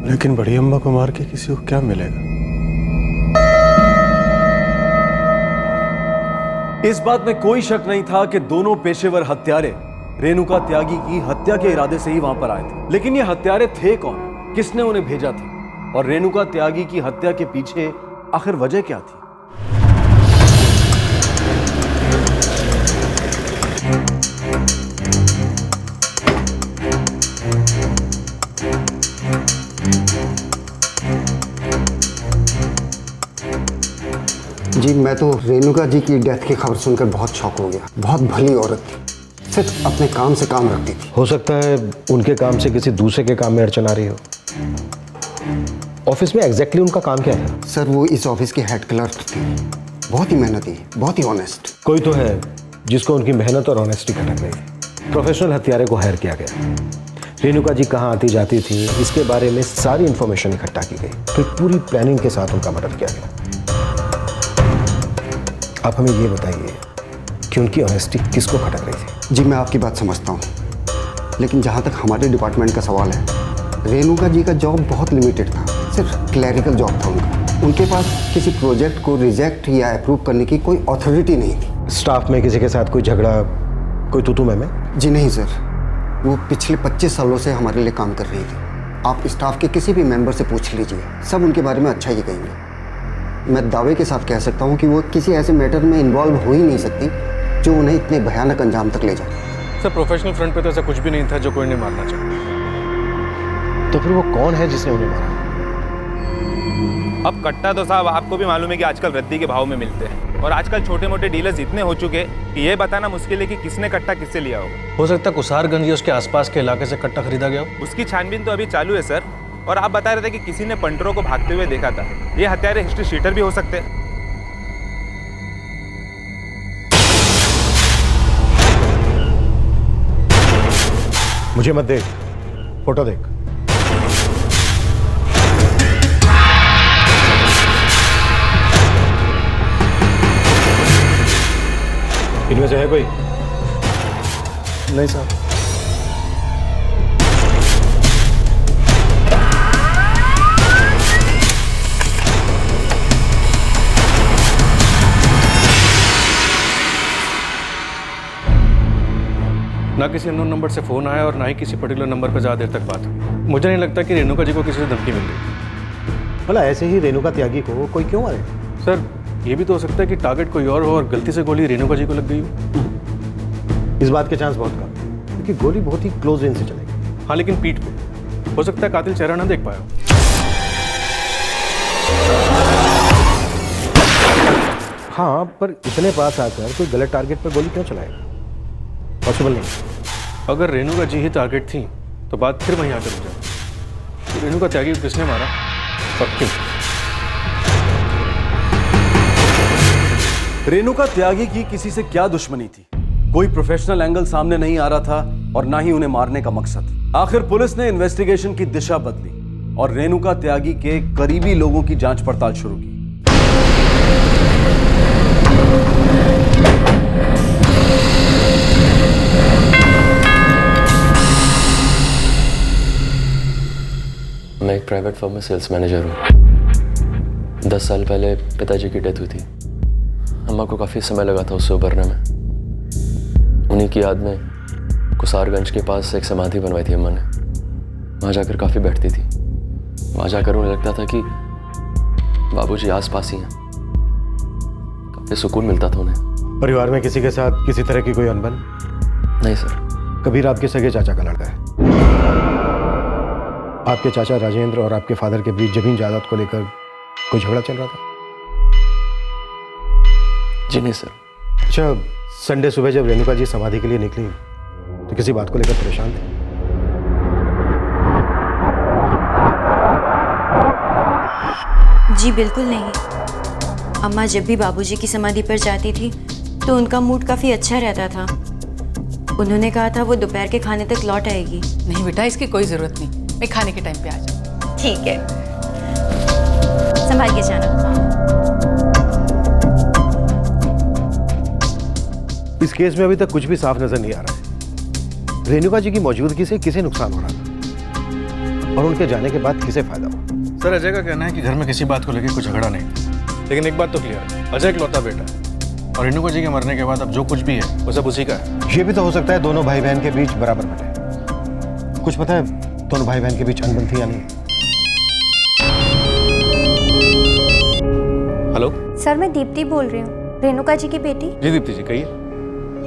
लेकिन बड़ी अम्मा को मार के किसी को क्या मिलेगा? इस बात में कोई शक नहीं था कि दोनों पेशेवर हत्यारे रेणुका त्यागी की हत्या के इरादे से ही वहां पर आए थे। लेकिन ये हत्यारे थे कौन, किसने उन्हें भेजा था, और रेणुका त्यागी की हत्या के पीछे आखिर वजह क्या थी? जी मैं तो रेणुका जी की डेथ की खबर सुनकर बहुत शॉक हो गया। बहुत भली औरत थी, सिर्फ अपने काम से काम रखती थी। हो सकता है उनके काम से किसी दूसरे के काम में अड़चन आ रही हो। ऑफिस में एग्जैक्टली उनका काम क्या है? सर वो इस ऑफिस की हेड क्लर्क थी, बहुत ही मेहनती, बहुत ही ऑनेस्ट। कोई तो है जिसको उनकी मेहनत और ऑनेस्टी खटक रही है। प्रोफेशनल हत्यारे को हायर किया गया। रेणुका जी कहाँ आती जाती थी इसके बारे में सारी इंफॉर्मेशन इकट्ठा की गई, फिर पूरी प्लानिंग के साथ उनका मर्डर किया गया। आप हमें ये बताइए कि उनकी ऑनेस्टी किसको खटक रही थी? जी मैं आपकी बात समझता हूँ, लेकिन जहाँ तक हमारे डिपार्टमेंट का सवाल है, रेणुका जी का जॉब बहुत लिमिटेड था, सिर्फ क्लैरिकल जॉब था उनका। उनके पास किसी प्रोजेक्ट को रिजेक्ट या अप्रूव करने की कोई अथॉरिटी नहीं थी। स्टाफ में किसी के साथ कोई झगड़ा, कोई तू में? जी नहीं सर, वो पिछले 25 सालों से हमारे लिए काम कर रही थी। आप स्टाफ के किसी भी मेंबर से पूछ लीजिए, सब उनके बारे में अच्छा ही कहेंगे। मैं दावे के साथ कह सकता हूँ कि वो किसी ऐसे मैटर में इन्वॉल्व हो ही नहीं सकती जो उन्हें इतने भयानक अंजाम तक ले जाए। सर प्रोफेशनल फ्रंट पे तो ऐसा कुछ भी नहीं था जो कोई ने मारना चाहे। तो फिर वो कौन है जिसने उन्हें मारा? अब कट्टा तो साहब आपको भी मालूम है कि आजकल रद्दी के भाव में मिलते हैं, और आजकल छोटे मोटे डीलर्स इतने हो चुके कि ये बताना मुश्किल है कि किसने कट्टा किससे लिया होगा। हो सकता है कुसारगंज या उसके आसपास के इलाके से कट्टा खरीदा गया हो। उसकी छानबीन तो अभी चालू है सर, और आप बता रहे थे कि किसी ने पंटरों को भागते हुए देखा था। ये हत्यारे हिस्ट्री शीटर भी हो सकते हैं। मुझे मत देख, फोटो देख। इनमें से है कोई? नहीं साहब। ना किसी अननोन नंबर से फ़ोन आया और ना ही किसी पर्टिकुलर नंबर पर ज़्यादा देर तक बात हुई। मुझे नहीं लगता कि रेणुका जी को किसी से धमकी मिल गई। भला ऐसे ही रेणुका त्यागी को कोई क्यों मारे? सर ये भी तो हो सकता है कि टारगेट कोई और हो और गलती से गोली रेणुका जी को लग गई हो। इस बात के चांस बहुत कम है, क्योंकि गोली बहुत ही क्लोज रेंज से चलेगी। हाँ लेकिन पीठ पे हो सकता है कातिल चेहरा ना देख पाया हो। हाँ पर इतने पास आकर कोई गलत टारगेट पर गोली क्यों चलाएगा? पॉसिबल नहीं। अगर रेणुका जी ही टारगेट थी तो बात फिर वहीं आकर हो जाए। तो रेणुका त्यागी को किसने मारा और क्यों? रेणुका त्यागी की किसी से क्या दुश्मनी थी? कोई प्रोफेशनल एंगल सामने नहीं आ रहा था और ना ही उन्हें मारने का मकसद। आखिर पुलिस ने इन्वेस्टिगेशन की दिशा बदली और रेणुका त्यागी के करीबी लोगों की जांच पड़ताल शुरू की। मैं एक प्राइवेट फर्म में सेल्स मैनेजर हूँ। 10 साल पहले पिताजी की डेथ हुई थी। अम्मा को काफ़ी समय लगा था उससे उभरने में। उन्हीं की याद में कुसारगंज के पास एक समाधि बनवाई थी अम्मा ने। वहाँ जाकर काफ़ी बैठती थी। वहाँ जाकर उन्हें लगता था कि बाबूजी आस पास ही हैं। ये सुकून मिलता था उन्हें। परिवार में किसी के साथ किसी तरह की कोई अनबन? नहीं सर। कबीर आपके सगे चाचा का लड़का है। आपके चाचा राजेंद्र और आपके फादर के बीच जमीन जायदाद को लेकर कोई झगड़ा चल रहा था? जी नहीं सर। अच्छा, संडे सुबह जब रेणुका जी समाधि के लिए निकली तो किसी बात को लेकर परेशान थे? जी बिल्कुल नहीं। अम्मा जब भी बाबूजी की समाधि पर जाती थी तो उनका मूड काफ़ी अच्छा रहता था। उन्होंने कहा था वो दोपहर के खाने तक लौट आएगी। नहीं बेटा, इसकी कोई ज़रूरत नहीं, मैं खाने के टाइम पे आ जाऊँ। ठीक है, संभाल के जाना। इस केस में अभी तक कुछ भी साफ नजर नहीं आ रहा है। रेणुका जी की मौजूदगी से किसे नुकसान हो रहा था और उनके जाने के बाद किसे फायदा हुआ? सर, अजय का कहना है कि घर में किसी बात को लेकर कुछ झगड़ा नहीं, लेकिन एक बात तो क्लियर है, अजय इकलौता बेटा है और रेणुका जी के मरने के बाद अब जो कुछ भी है वो सब उसी का है। ये भी तो हो सकता है दोनों भाई बहन के बीच बराबर बटे। कुछ पता है दोनों भाई बहन के बीच अनबन थी या नहीं? हेलो सर, मैं दीप्ति बोल रही हूँ, रेणुका जी की बेटी। जी दीप्ति जी, कहिए।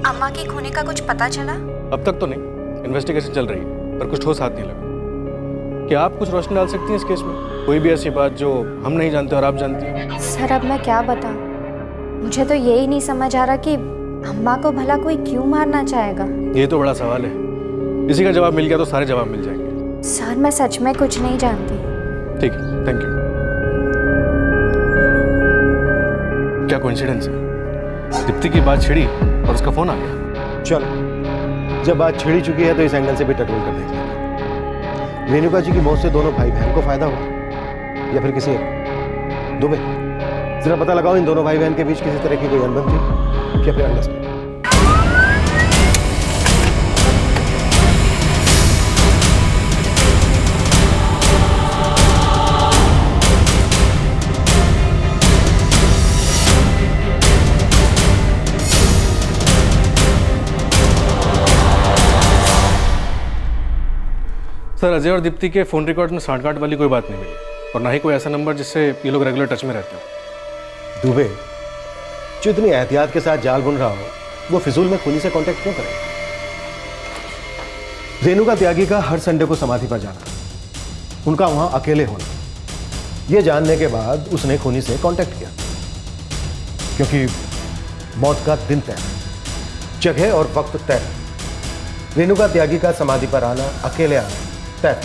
अम्मा के खोने का कुछ पता चला? अब तक तो नहीं, इन्वेस्टिगेशन चल रही है, पर कुछ ठोस हाथ नहीं लगा। क्या आप कुछ रोशनी डाल सकती हैं इस केस में? कोई भी ऐसी बात जो हम नहीं जानते और आप जानती हैं? सर, अब मैं क्या बताऊं? मुझे तो यही नहीं समझ आ रहा कि अम्मा को भला कोई क्यों मारना चाहेगा। ये तो बड़ा सवाल है, इसी का जवाब मिल गया तो सारे जवाब मिल जाएंगे। सर, मैं सच में कुछ नहीं जानती। ठीक है, थैंक यू। क्या कोइंसिडेंस है, दीप्ति की बात छिड़ी और उसका फोन आ गया। चलो, जब बात छिड़ी चुकी है तो इस एंगल से भी टटोल कर देख लेंगे। रेणुका जी की मौत से दोनों भाई बहन को फायदा हुआ या फिर किसी एक? दुबे, जरा पता लगाओ इन दोनों भाई बहन के बीच किसी तरह की कोई अनबन थी या फिर अंडरस्टैंडिंग। सर, अजय और दीप्ति के फ़ोन रिकॉर्ड में सांठगांठ वाली कोई बात नहीं मिली और ना ही कोई ऐसा नंबर जिससे ये लोग रेगुलर टच में रहते हो। दुबे, जो इतनी एहतियात के साथ जाल बुन रहा हो वो फिजूल में खूनी से कांटेक्ट क्यों करे? रेणुका त्यागी का हर संडे को समाधि पर जाना, उनका वहां अकेले होना, यह जानने के बाद उसने खूनी से कांटेक्ट किया क्योंकि मौत का दिन तय, जगह और वक्त तय। रेणुका त्यागी का समाधि पर आना, अकेले आना तय,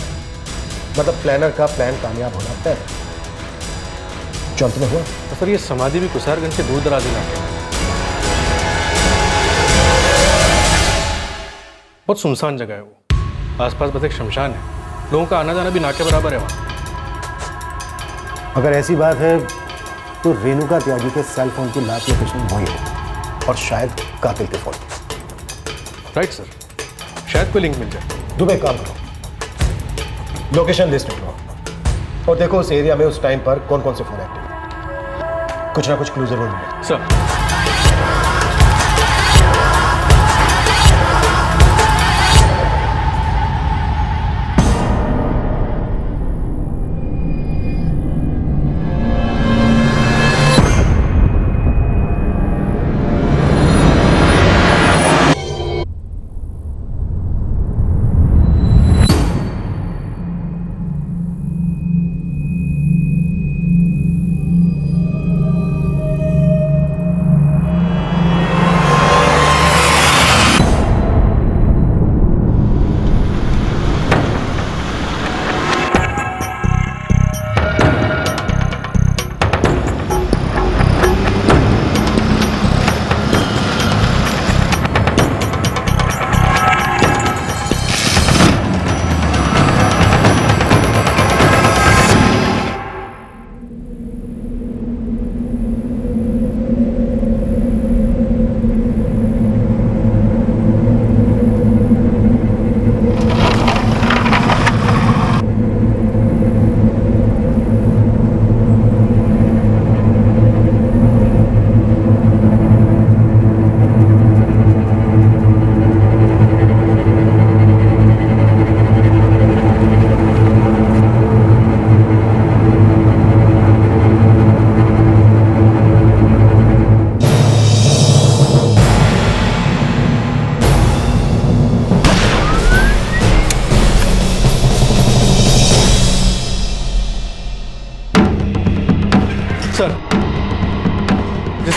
मतलब प्लानर का प्लान कामयाब होना तय। जो अंत में हुआ। तो सर, ये समाधि भी कुसारगंज से दूर दराज इलाके में, बहुत सुनसान जगह है वो, आसपास बस एक शमशान है, लोगों का आना जाना भी नाके बराबर है वहाँ। अगर ऐसी बात है तो रेणुका त्यागी के सेल फोन की लाइव लोकेशन वही है और शायद कातिल के फोन। राइट सर, शायद कोई लिंक मिल जाए। दुबे, काम करो, लोकेशन लिस्ट निकालो और देखो उस एरिया में उस टाइम पर कौन कौन से फोन एक्टिव है। कुछ ना कुछ क्लू जरूर मिले। सर,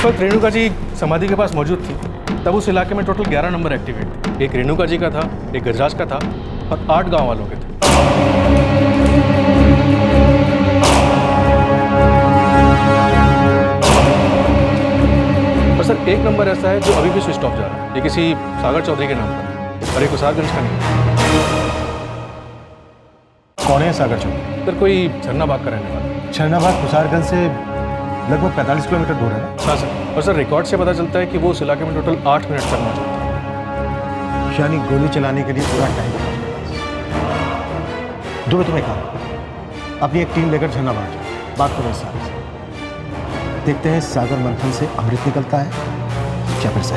वक्त रेणुका जी समाधि के पास मौजूद थी तब उस इलाके में टोटल 11 नंबर एक्टिवेट थे। एक रेणुका जी का था, एक गजराज का था और 8 गांव वालों के थे। और सर एक नंबर ऐसा है जो अभी भी स्विच ऑफ जा रहा है। ये किसी सागर चौधरी के नाम पर और एक कुसारगंज का नहीं। कौन है सागर चौधरी? सर कोई झरनाबाग का रहने वाला। झरनाबाग कुसारगंज से लगभग 45 किलोमीटर दूर है ना? हाँ सर। और सर रिकॉर्ड से पता चलता है कि वो उस इलाके में टोटल 8 मिनट तक मौजूद था। यानी गोली चलाने के लिए पूरा टाइम था। दो तुम्हें कहा अपनी एक टीम लेकर झरनाबाग जाओ, बात करो सागर से। देखते हैं सागर मंथन से अमृत निकलता है क्या फिर से।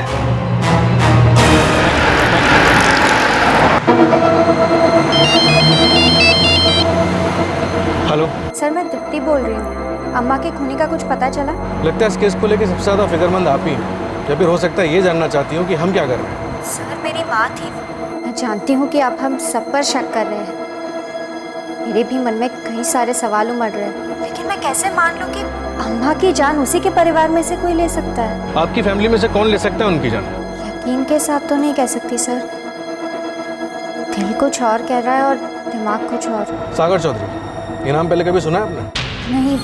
हेलो सर, मैं तृप्ति बोल रही हूँ। अम्मा के खूनी का कुछ पता चला? लगता है इस केस को लेकर सबसे ज्यादा फिक्रमंद आप ही हैं। या फिर हो सकता है ये जानना चाहती हूँ कि हम क्या कर रहे हैं। सर, मेरी माँ थी। मैं जानती हूँ कि आप हम सब पर शक कर रहे हैं। मेरे भी मन में कई सारे सवाल उमड़ रहे हैं, लेकिन मैं कैसे मान लूँ कि अम्मा की जान उसी के परिवार में से कोई ले सकता है? आपकी फैमिली में से कौन ले सकता है उनकी जान? यकीन के साथ तो नहीं कह सकती सर। दिल कुछ और कह रहा है और दिमाग कुछ और। सागर चौधरी, ये नाम पहले कभी सुना है आपने? नहीं,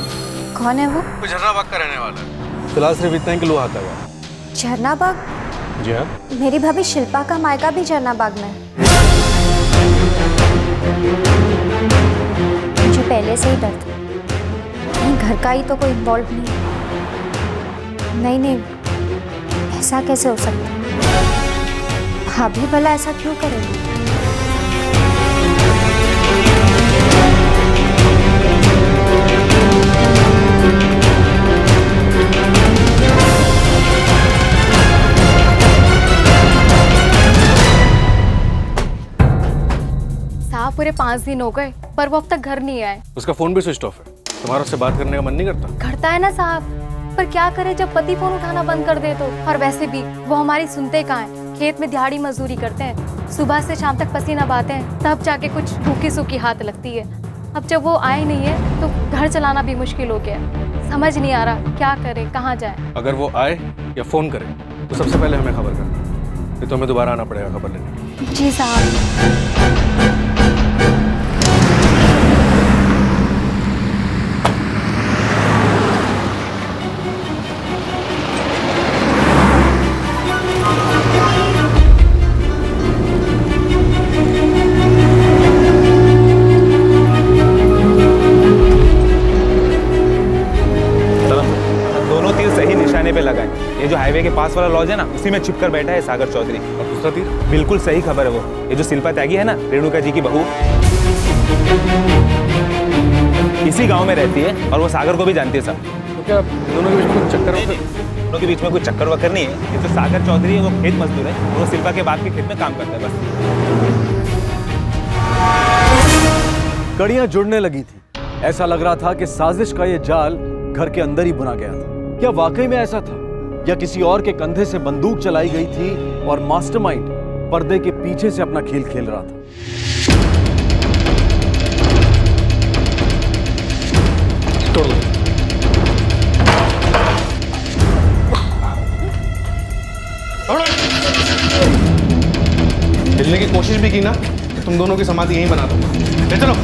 कौन है वो? झरनाबाग का रहने वाला है। फिलहाल सिर्फ इतना ही कि लोहा का है। झरनाबाग? जी हाँ। मेरी भाभी शिल्पा का मायका भी झरनाबाग में है। मुझे पहले से ही डर था, कहीं घर का ही तो कोई इन्वॉल्व नहीं। नहीं, ऐसा कैसे हो सकता है? भाभी भला ऐसा क्यों करेगी? साहब पूरे 5 दिन हो गए पर वो अब तक घर नहीं आए। उसका फोन भी स्विच ऑफ है। तुम्हारा उससे बात करने का मन नहीं करता? करता है ना साहब, पर क्या करे जब पति फोन उठाना बंद कर दे तो। और वैसे भी वो हमारी सुनते कहाँ हैं। खेत में दिहाड़ी मजदूरी करते हैं, सुबह से शाम तक पसीना बहाते हैं, तब जाके कुछ भूखी सूखी हाथ लगती है। अब जब वो आए नहीं है तो घर चलाना भी मुश्किल हो गया। समझ नहीं आ रहा क्या करे, कहाँ जाए। अगर वो आए या फोन करे तो सबसे पहले हमें खबर करना, फिर तो हमें दोबारा आना पड़ेगा खबर लेने। जी साहब। पे लगाए। ये जो हाईवे के पास वाला लॉज है ना, उसी में छिपकर बैठा है सागर चौधरी। और दूसरा तीर? बिल्कुल सही खबर है वो। ये जो शिल्पा त्यागी है ना, रेणुका जी की बहू, इसी गांव में रहती है और वो सागर को भी जानती है सब। तो क्या दोनों के बीच में कुछ चक्कर वक्कर? दोनों के बीच में कोई चक्कर वक्कर नहीं है। ये तो सागर चौधरी है, वो खेत मजदूर है और वो शिल्पा के बाप के खेत में काम करता है बस। कड़ियां जुड़ने लगी थी। ऐसा लग रहा था कि साजिश का ये जाल घर के अंदर ही बुना गया था। क्या वाकई में ऐसा था या किसी और के कंधे से बंदूक चलाई गई थी और मास्टरमाइंड पर्दे के पीछे से अपना खेल खेल रहा था? तोड़ दो। हिलने की कोशिश भी की ना, तुम दोनों की समाधि यहीं बना दूंगा। ले चलो।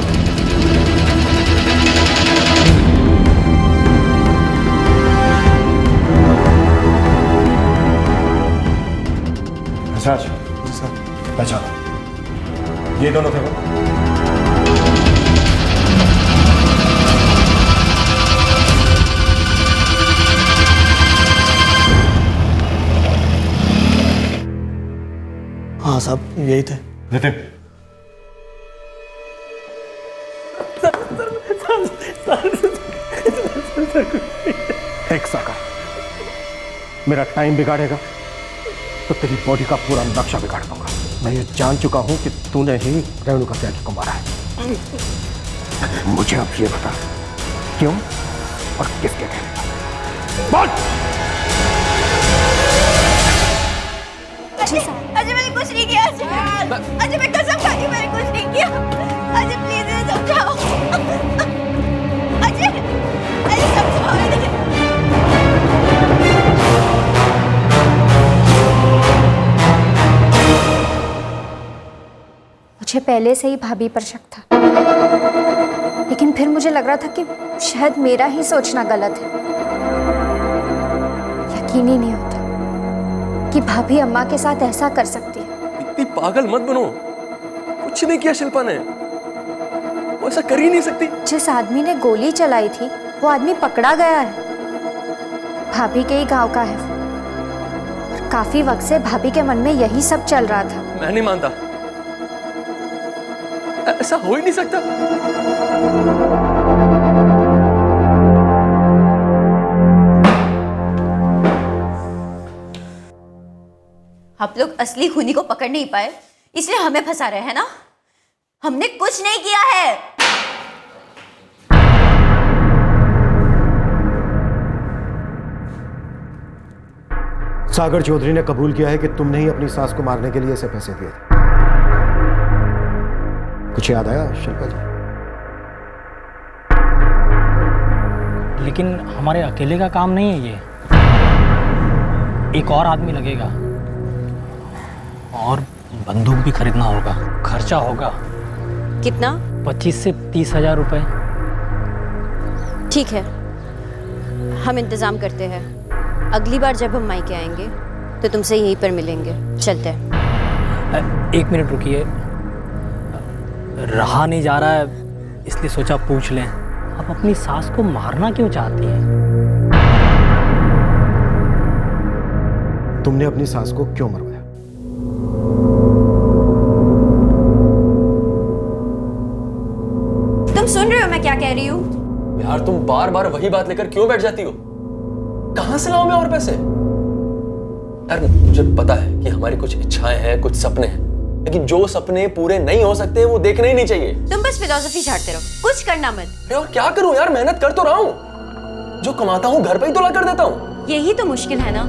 जी सर। पहचानो, ये दोनों थे वो। हाँ साहब, यही थे। नितिन, एक सागर, मेरा टाइम बिगाड़ेगा तो तेरी बॉडी का पूरा नक्शा बिगाड़ दूंगा। मैं ये जान चुका हूं कि तूने ही रेणुका त्यागी को मारा है। मुझे अब ये बता, क्यों और किसके कहने? बोल। अजय मैंने कुछ नहीं किया। अजय मैं कसम खाती हूँ मैंने कुछ नहीं किया। अजय प्लीज इन्हें समझाओ। अजय, अजय समझाओ इन्हें। मुझे पहले से ही भाभी पर शक था, लेकिन फिर मुझे लग रहा था कि शायद मेरा ही सोचना गलत है। यकीन ही नहीं होता कि भाभी अम्मा के साथ ऐसा कर सकती है। इतनी पागल मत बनो, कुछ नहीं किया शिल्पा ने, वो ऐसा कर ही नहीं सकती। जिस आदमी ने गोली चलाई थी वो आदमी पकड़ा गया है, भाभी के ही गांव का है और काफी वक्त से भाभी के मन में यही सब चल रहा था। मैं नहीं मानता, ऐसा हो ही नहीं सकता। आप लोग असली खूनी को पकड़ नहीं पाए, इसलिए हमें फंसा रहे हैं ना। हमने कुछ नहीं किया है। सागर चौधरी ने कबूल किया है कि तुमने ही अपनी सास को मारने के लिए इसे पैसे दिए थे। कुछ याद आया शिल्पा जी? लेकिन हमारे अकेले का काम नहीं है ये, एक और आदमी लगेगा और बंदूक भी खरीदना होगा, खर्चा होगा। कितना? 25 से 30 हजार रुपए। ठीक है, हम इंतजाम करते हैं। अगली बार जब हम मायके आएंगे तो तुमसे यहीं पर मिलेंगे। चलते हैं। 1 मिनट रुकिए, रहा नहीं जा रहा है इसलिए सोचा पूछ लें, आप अपनी सास को मारना क्यों चाहती हैं? तुमने अपनी सास को क्यों मरवाया? तुम सुन रहे हो मैं क्या कह रही हूँ? यार तुम बार बार वही बात लेकर क्यों बैठ जाती हो? कहां से लाऊं मैं और पैसे? यार मुझे पता है कि हमारी कुछ इच्छाएं हैं, कुछ सपने हैं, लेकिन जो सपने पूरे नहीं हो सकते वो देखने ही नहीं चाहिए। तुम बस फिलॉसफी झाड़ते रहो, कुछ करना मत। अरे और क्या करूं यार, मेहनत कर तो रहा हूं, जो कमाता हूं घर पे ही तो ला कर देता हूं। यही तो मुश्किल है ना,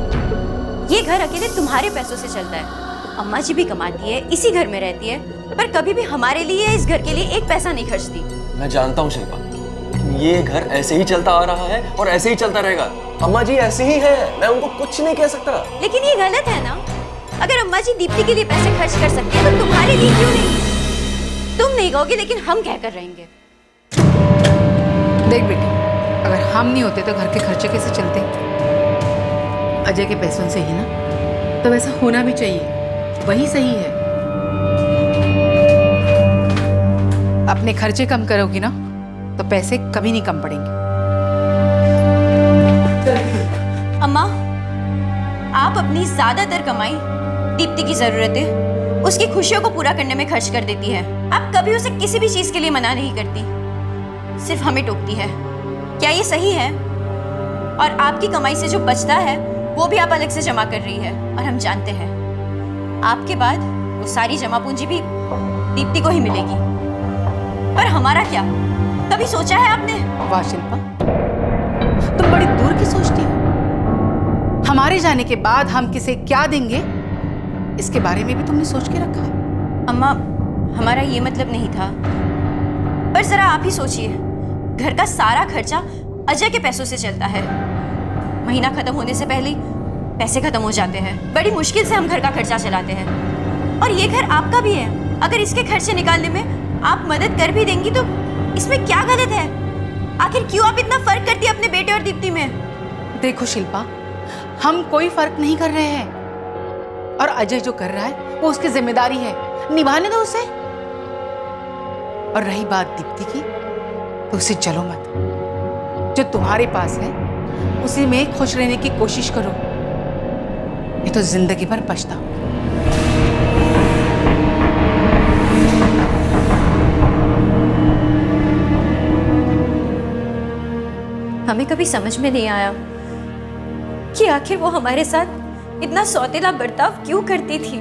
ये घर अकेले तुम्हारे पैसों से चलता है। अम्मा जी भी कमाती है, इसी घर में रहती है, पर कभी भी हमारे लिए इस घर के लिए एक पैसा नहीं खर्चती। मैं जानता हूँ शिल्पा, ये घर ऐसे ही चलता आ रहा है और ऐसे ही चलता रहेगा। अम्मा जी ऐसी ही है, मैं उनको कुछ नहीं कह सकता। लेकिन ये गलत है ना, अगर अम्मा जी दीप्ति के लिए पैसे खर्च कर सकती है तो तुम्हारे लिए क्यों नहीं? तुम नहीं कहोगे लेकिन हम कह कर रहेंगे। देख बेटी, अगर हम नहीं होते तो घर के खर्चे कैसे चलते? अजय के पैसों से ही ना, तो वैसा होना भी चाहिए, वही सही है। अपने खर्चे कम करोगी ना तो पैसे कभी नहीं कम पड़ेंगे। अम्मा, आप अपनी ज्यादातर कमाई दीप्ति की जरूरतें, उसकी खुशियों को पूरा करने में खर्च कर देती है। आप कभी उसे किसी भी चीज के लिए मना नहीं करती, सिर्फ हमें टोकती है। क्या ये सही है? और आपकी कमाई से जो बचता है वो भी आप अलग से जमा कर रही है, और हम जानते हैं आपके बाद वो सारी जमा पूंजी भी दीप्ति को ही मिलेगी। पर हमारा क्या, कभी सोचा है आपने? वाह शिल्पा, तुम बड़ी दूर की सोचती हो। हमारे जाने के बाद हम किसे क्या देंगे इसके बारे में भी तुमने सोच के रखा है? अम्मा, हमारा ये मतलब नहीं था, पर जरा आप ही सोचिए, घर का सारा खर्चा अजय के पैसों से चलता है। महीना खत्म होने से पहले पैसे खत्म हो जाते हैं, बड़ी मुश्किल से हम घर का खर्चा चलाते हैं। और ये घर आपका भी है, अगर इसके खर्चे निकालने में आप मदद कर भी देंगी तो इसमें क्या गलत है? आखिर क्यों आप इतना फर्क करती है अपने बेटे और दीप्ति में? देखो शिल्पा, हम कोई फर्क नहीं कर रहे हैं, और अजय जो कर रहा है वो उसकी जिम्मेदारी है, निभाने दो उसे। और रही बात दीप्ति की, तो उसे चलो मत, जो तुम्हारे पास है उसी में खुश रहने की कोशिश करो, ये तो जिंदगी भर पछताओ। हमें कभी समझ में नहीं आया कि आखिर वो हमारे साथ इतना सौतेला बर्ताव क्यों करती थी।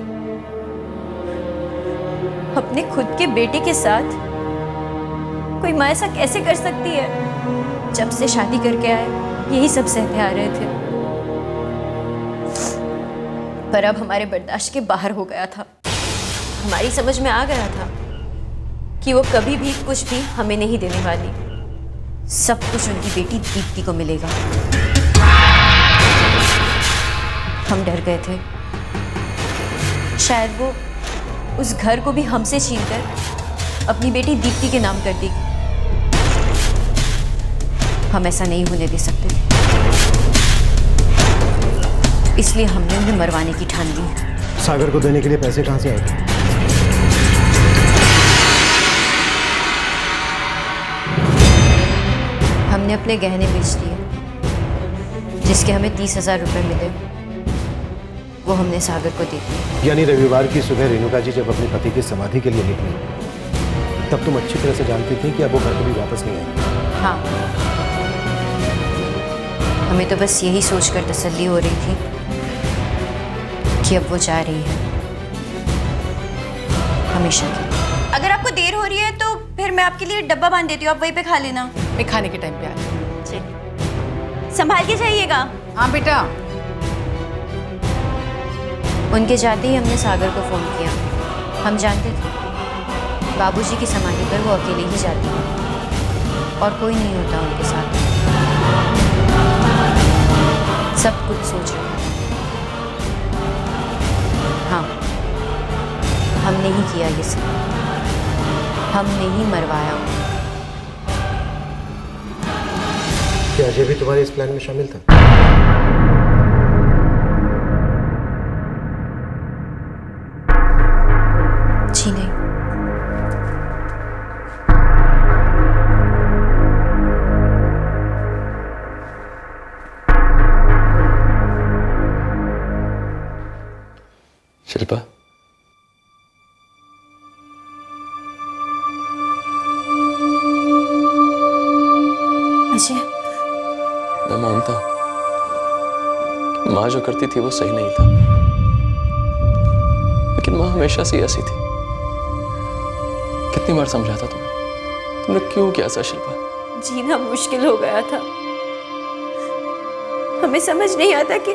अपने खुद के बेटे के साथ कोई माँ ऐसा कैसे कर सकती है? जब से शादी करके आए यही सब सहते आ रहे थे, पर अब हमारे बर्दाश्त के बाहर हो गया था। हमारी समझ में आ गया था कि वो कभी भी कुछ भी हमें नहीं देने वाली, सब कुछ उनकी बेटी दीप्ति को मिलेगा। हम डर गए थे, शायद वो उस घर को भी हमसे छीनकर अपनी बेटी दीप्ति के नाम कर देगी। हम ऐसा नहीं होने दे सकते थे, इसलिए हमने उन्हें मरवाने की ठान ली। सागर को देने के लिए पैसे कहाँ से आए? हमने अपने गहने बेच दिए, जिसके हमें 30,000 रुपए मिले, वो हमने सागर को दे दिए। यानी रविवार की सुबह रेणुका जी जब अपने पति की समाधि के लिए निकली, तब तुम अच्छी तरह से जानती थी कि अब वो घर कभी वापस नहीं आएगी। हाँ, हमें तो बस यही सोचकर तसल्ली हो रही थी कि अब वो जा रही है हमेशा के लिए। अगर आपको देर हो रही है तो फिर मैं आपके लिए डब्बा बांध देती हूँ, आप वहीं पे खा लेना। मैं खाने के टाइम पे आ जाऊँ। संभाल के जाइएगा। हाँ बेटा। उनके जाते ही हमने सागर को फोन किया। हम जानते थे बाबूजी की समाधि पर वो अकेले ही जाती है और कोई नहीं होता उनके साथ। सब कुछ सोच रहे हैं। हाँ, हमने ही किया ये सब, हमने ही मरवाया उन्हें। क्या अजय भी तुम्हारे इस प्लान में शामिल था? जी नहीं। शिल्पा, अजय, मैं मानता हूं कि माँ जो करती थी वो सही नहीं था, लेकिन माँ हमेशा से ऐसी थी। कितनी बार समझाता तुम्हें, तुमने क्यों किया ऐसा शिल्पा? जीना मुश्किल हो गया था। हमें समझ नहीं आता कि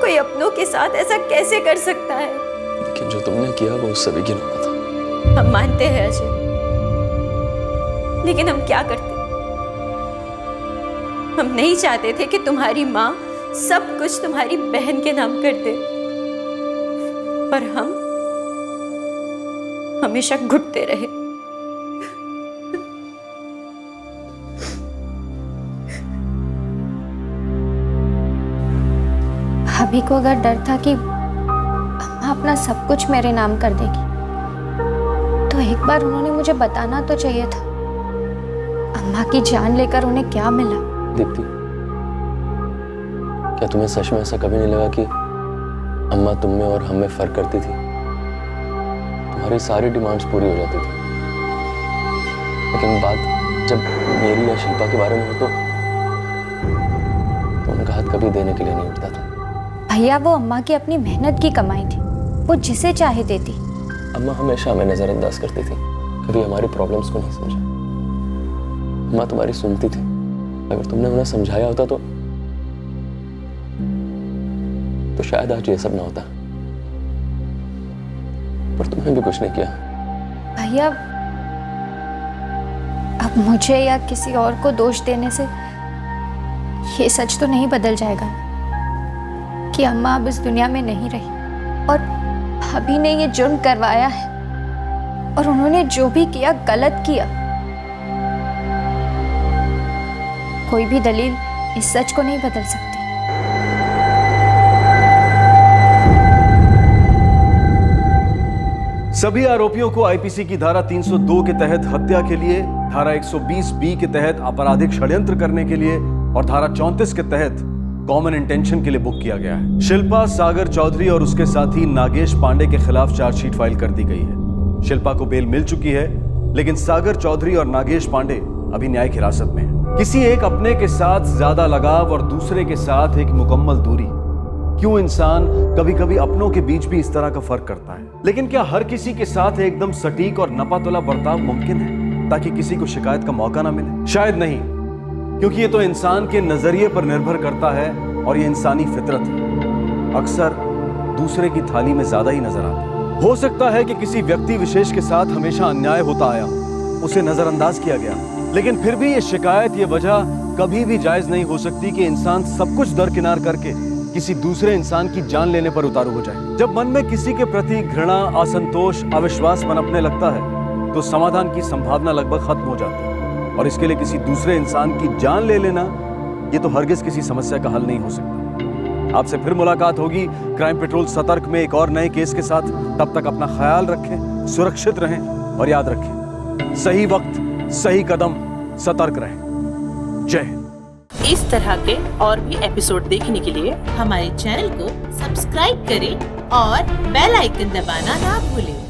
कोई अपनों के साथ ऐसा कैसे कर सकता है। लेकिन जो तुमने किया वो उससे भी घिनौना था। हम मानते हैं अजय, लेकिन हम क्या करते? हम नहीं चाहते थे कि तुम्हारी माँ सब कुछ तुम्हारी बहन के नाम कर दे, पर हम हमेशा घुटते रहे। भाभी को अगर डर था कि अम्मा अपना सब कुछ मेरे नाम कर देगी, तो एक बार उन्होंने मुझे बताना तो चाहिए था। अम्मा की जान लेकर उन्हें क्या मिला? दीप्ति, क्या तुम्हें सच में ऐसा कभी नहीं लगा कि अम्मा तुम में और हम में फर्क करती थी? तुम्हारी सारी डिमांड्स पूरी हो जाती थी, लेकिन बात जब मेरी या शिल्पा के बारे में हो तो उनका हाथ कभी देने के लिए नहीं उठता था। भैया, वो अम्मा की अपनी मेहनत की कमाई थी, वो जिसे चाहे देती। अम्मा हमेशा हमें नजरअंदाज करती थी, कभी हमारी प्रॉब्लम्स को नहीं समझा। अम्मा तुम्हारी सुनती थी, अगर तुमने उन्हें समझाया होता तो शायद आज ये सब ना होता, पर तुमने भी कुछ नहीं किया। भैया, अब मुझे या किसी और को दोष देने से ये सच तो नहीं बदल जाएगा कि अम्मा अब इस दुनिया में नहीं रही और भाभी ने ये जुर्म करवाया है, और उन्होंने जो भी किया गलत किया। कोई भी दलील इस सच को नहीं बदल सकती। सभी आरोपियों को आईपीसी की धारा 302 के तहत हत्या के लिए, धारा 120 के तहत आपराधिक षड्यंत्र करने के लिए और धारा 34 के तहत कॉमन इंटेंशन के लिए बुक किया गया है। शिल्पा, सागर चौधरी और उसके साथी नागेश पांडे के खिलाफ चार्जशीट फाइल कर दी गई है। शिल्पा को बेल मिल चुकी है, लेकिन सागर चौधरी और नागेश पांडे अभी न्यायिक हिरासत में हैं। किसी एक अपने के साथ ज्यादा लगाव और दूसरे के साथ एक मुकम्मल दूरी, क्यों इंसान कभी कभी अपनों के बीच भी इस तरह का फर्क करता है? लेकिन क्या हर किसी के साथ एकदम सटीक और नपातुला बर्ताव मुमकिन है ताकि किसी को शिकायत का मौका ना मिले? शायद नहीं, क्योंकि ये तो इंसान के नजरिए पर निर्भर करता है और ये इंसानी फितरत है। अक्सर दूसरे की थाली में ज्यादा ही नजर आता है। हो सकता है कि किसी व्यक्ति विशेष के साथ हमेशा अन्याय होता आया, उसे नजरअंदाज किया गया, लेकिन फिर भी ये शिकायत, ये वजह कभी भी जायज नहीं हो सकती कि इंसान सब कुछ दरकिनार करके किसी दूसरे इंसान की जान लेने पर उतारू हो जाए। जब मन में किसी के प्रति घृणा, असंतोष, अविश्वास पनपने लगता है तो समाधान की संभावना लगभग खत्म हो जाती है, और इसके लिए किसी दूसरे इंसान की जान ले लेना ये तो हरगिज किसी समस्या का हल नहीं हो सकता। आपसे फिर मुलाकात होगी क्राइम पेट्रोल सतर्क में एक और नए केस के साथ। तब तक अपना ख्याल रखें, सुरक्षित रहें और याद रखें, सही वक्त, सही कदम, सतर्क रहें। जय हिंद। इस तरह के और भी एपिसोड देखने के लिए हमारे चैनल को सब्सक्राइब करें और बेल आइकन दबाना ना भूलें।